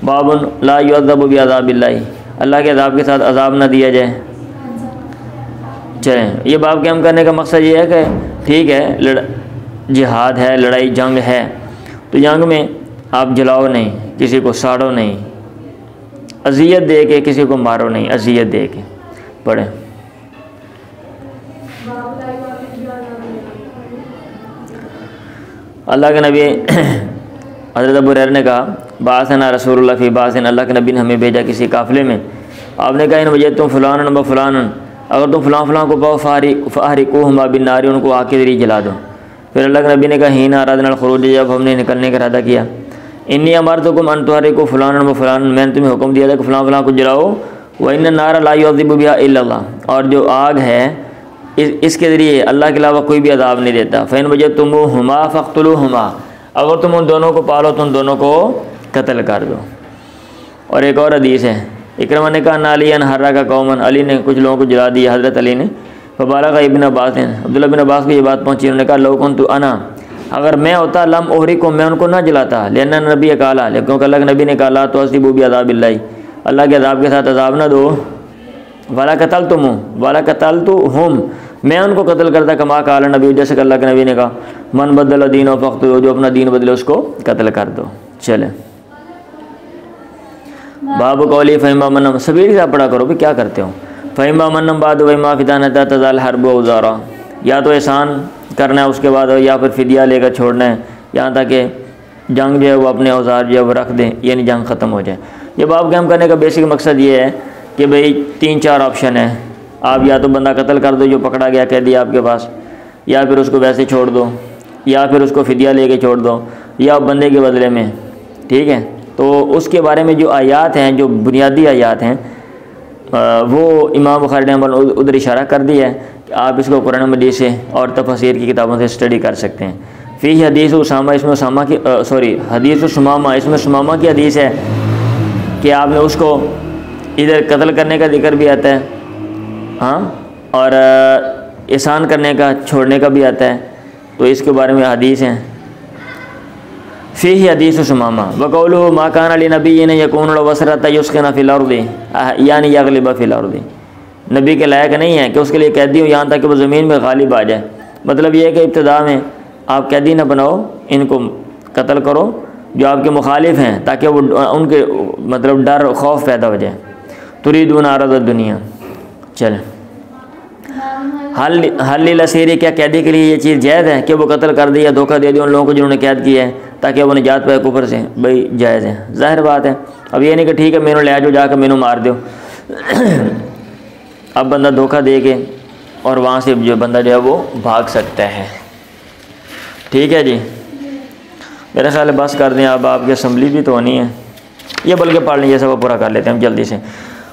बाबुन ला युअज़्ज़बु बिअज़ाबिल्लाहि, अल्लाह के अज़ाब के साथ अज़ाब ना दिया जाए। चलें, ये बाब के हम करने का मकसद ये है कि ठीक है जिहाद है, लड़ाई जंग है, तो जंग में आप जलाओ नहीं, किसी को साड़ो नहीं, अज़ियत दे के किसी को मारो नहीं, अज़ियत दे के। पढ़ें। अल्लाह के नबी हज़रत अबू हुरैरा ने कहा, बासना रसूलुल्लाह फ़ी बासिन, अल्लाह के नबी ने हमें भेजा किसी काफ़िले में। आपने कहा इन वजह तुम फ़लानन व फ़लानन, अगर तुम फ़लाँ फ़लाँ को पाओ फ़हरिक़ूहुमा बिन्नार, उनको आग के ज़रिए जला दो। फिर अल्लाह के नबी ने कहा हीना अरादना ख़ुरूज, जब हमने निकलने का इरादा किया, इन्नी अमरतुकुम अन तुहरिक़ू फ़लानन व फ़लानन, मैंने तुम्हें हुक्म दिया था कि फ़लाँ फ़लाँ को जलाओ। व इन्ना नारा ला युअज़्ज़िबु बिहा इल्ला अल्लाह, और जो आग है इसके ज़रिए अल्लाह के अलावा कोई भी अज़ाब नहीं देता। फ़इन वजदतुमूहुमा फ़क़्तुलूहुमा, अगर तुम उन दोनों को पालो तो उन दोनों को कत्ल कर दो। और एक और हदीस है, इकरमा ने कहा नालियन हर्रा का कौमन, अली ने कुछ लोगों को जला दिया, हज़रत अली ने। फबाला का इब्न अब्बास हैं, अब्दुल्लाह बिन अब्बास को ये बात पहुँची, उन्होंने कहा लो कुन्तु अना, अगर मैं होता लम ओहरी को, मैं उनको ना जलाता, लेना नबी काला, लेकिन अल्लाह के नबी ने कहा तो असीबू भी अज़ाबिल्लाहि, अल्लाह के अज़ाब के साथ अज़ाब ना दो। वाला कतल तुम, वाला कतल तो हम, मैं उनको कत्ल करता, कमा काला नबी, जैसे अल्लाह के नबी ने कहा मन बदल दीन व फ़क़्तुलूहु, जो अपना दीन बदले उसको कत्ल कर दो। चले बाबू कौली फ़हिमा मनम, सबीर के साथ पढ़ा करो भी, क्या करते हो। फ़हिमा मनम बाद वहीमा फ़िदानता तज़ाल हर्ब उज़ारा, या तो एहसान करना है उसके बाद, या फिर फ़िदिया लेकर छोड़ना है, यहाँ तक कि जंग जो है वो अपने औजार जो है वो रख दें, यानी जंग ख़त्म हो जाए। ये बाब के हम करने का बेसिक मकसद ये है कि भाई 3-4 ऑप्शन है, आप या तो बंदा कत्ल कर दो जो पकड़ा गया कैदी आपके पास, या फिर उसको वैसे छोड़ दो, या फिर उसको फ़िदिया लेके छोड़ दो, या बंदे के बदले में, ठीक है। तो उसके बारे में जो आयात हैं, जो बुनियादी आयात हैं, वो इमाम बुखारी ने उधर इशारा कर दिया है कि आप इसको कुरान मजीद से और तफसीर की किताबों से स्टडी कर सकते हैं। फ़ी हदीस उसामा, इसमें उसामा की हदीस सुमामा, इसमें सुमामा की हदीस है कि आपने उसको इधर कत्ल करने का जिक्र भी आता है, हाँ, और एहसान करने का, छोड़ने का भी आता है, तो इसके बारे में हदीस हैं। फ़ी हदीस सुमामा वक़ौलु मा कान अली नबी ने यकून वसरत युस्किन फ़िल अर्दि, यानी यग़लिब फ़िल अर्दि, नबी के लायक नहीं है कि उसके लिए कैदी हो यहाँ तक कि वो ज़मीन में गालिब आ जाए। मतलब ये है कि इब्तिदा में आप कैदी ना बनाओ, इनको कत्ल करो, जो आपके मुखालिफ हैं, ताकि वो उनके मतलब डर खौफ पैदा हो जाए। तुरीदून आरद दुनिया। चलें, हल लसीरी, क्या कैदी के लिए ये चीज़ जायज़ है कि वो कत्ल कर दे या धोखा दे दे उन लोगों को जिन्होंने कैद किया है, ताकि वो निजात पाए कुफर से? भाई जायज़ है, ज़ाहिर बात है। अब ये नहीं कि ठीक है मैंने ले जाओ जाकर मैंने मार दो। अब बंदा धोखा दे के और वहाँ से जो बंदा जो है वो भाग सकता है। ठीक है जी, मेरा ख्याल है बस कर दें। अब आपकी असम्बली भी तो होनी है, ये बल्कि पढ़ लीजिए, सब पूरा कर लेते हैं हम जल्दी से।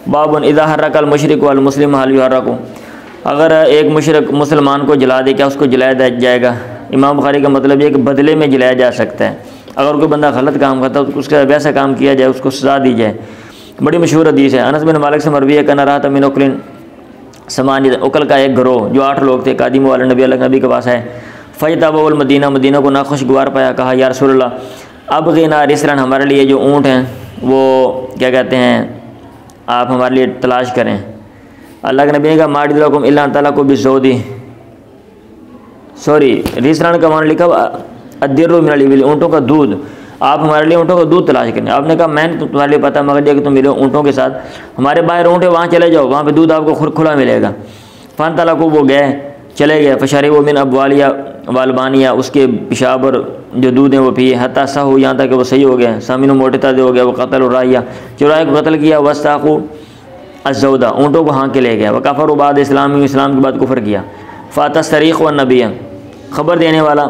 बाबुन इज़ा हर्रकल मुशरिक वल मुस्लिम हल युहर्रकु, अगर एक मुशरिक मुसलमान को जला दे क्या उसको जलाया जाएगा? इमाम बुखारी का मतलब ये कि बदले में जलाया जा सकता है। अगर कोई बंदा गलत काम करता है तो उसके वैसा काम किया जाए, उसको सज़ा दी जाए। बड़ी मशहूर हदीस है, अनस बिन मालिक से मरवी है, कहना रहा था मिन उकलिन समान, उकल का एक ग्रोह जो 8 लोग थे, कादिम वाले नबी के पास है। फ़जतबउल मदीना, मदीना को नाखुशगवार पाया, कहा या रसूलल्लाह अब गिना रिसरन, हमारे लिए जो ऊँट हैं वो क्या कहते हैं आप हमारे लिए तलाश करें। अल्लाह के नबी ने कहा माडिलकुम इल्ला तला को बिसौदी, सॉरी रिसरन का मान लिखा अद्दिर्रु मिनल इबिल, ऊँटों का दूध, आप हमारे लिए ऊँटों का दूध तलाश करें। आपने कहा मैंने तो तुम्हारे लिए पता मगर दिया कि तुम मिले ऊँटों के साथ, हमारे बाहर ऊँट है वहाँ चले जाओ, वहाँ पे दूध आपको खुला मिलेगा। फ़न तला को वो गए, चले गए। फशरी वो मिन अबवालिया वालबानिया, उसके पेशाब और जो दूध है वो पिए। हत्ता सहू, यहाँ तक कि वो सही हो गया। सामिन मोटे ताज़े हो गया। वो कत्ल उराया, चुराए को कत्ल किया। वस्ताक़ु अज़ौदा, ऊँटों को हाँक के ले गया। वकाफ़र बाद इस्लाम, इस्लाम के बाद कुफर किया। फ़ाता सरीक़ व नबी, ख़बर देने वाला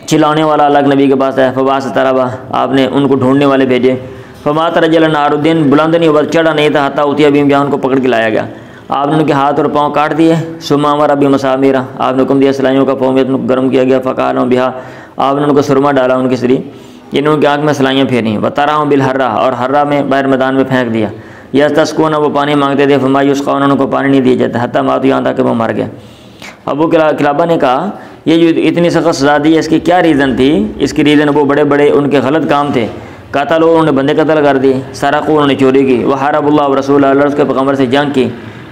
चिल्लाने वाला अल्लाह के नबी के पास है। फबास तरबा, आपने उनको ढूंढने वाले भेजे। फमात रजल नारुद्दीन, बुलंद नहीं हुआ, चढ़ा नहीं था। हत्ता उतिया बीम, जहाँ उनको पकड़ के लाया गया। आपने उनके हाथ और पाँव काट दिए। सुमा हमारा भी मसामीरा, आपने हुक्म दिया सलाइयों का पाँव में उनको गर्म किया गया। फ़कार बिहा, आपने उनको सुरमा डाला उनके शरीर, यानी उनकी आँख में सलाइयाँ फेरी। बतारा बिल हर्रा, और हर्रा में बाहर मैदान में फेंक दिया। या तस्कून, वो पानी मांगते थे। फमायुस्क़ौन, उनको पानी नहीं दिया जाता। हत्ता मातू, यहाँ तक कि वो मर गया। अबू किलाबा ने कहा ये जो इतनी सख्त सज़ा दी है इसकी क्या रीज़न थी? इसकी रीज़न वो बड़े बड़े उनके गलत काम थे। कतल, उन्होंने बंदे कत्ल कर दिए। सरक़ू, उन्होंने चोरी की। वह हरबुल्लाह व रसूल, अल्लाह उसके पैगम्बर से जंग की,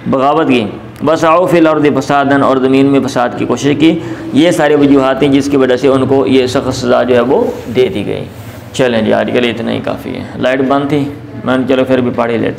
बगावत की। बस आओ फिल अर्द फसादन, और ज़मीन में फसाद की कोशिश की। ये सारी वजूहात हैं जिसकी वजह से उनको ये सख्त सज़ा जो है वो दे दी गई। चलें जी, आज के लिए इतना ही काफ़ी है। लाइट बंद थी, मैंने चलो फिर भी पढ़ ही लेते।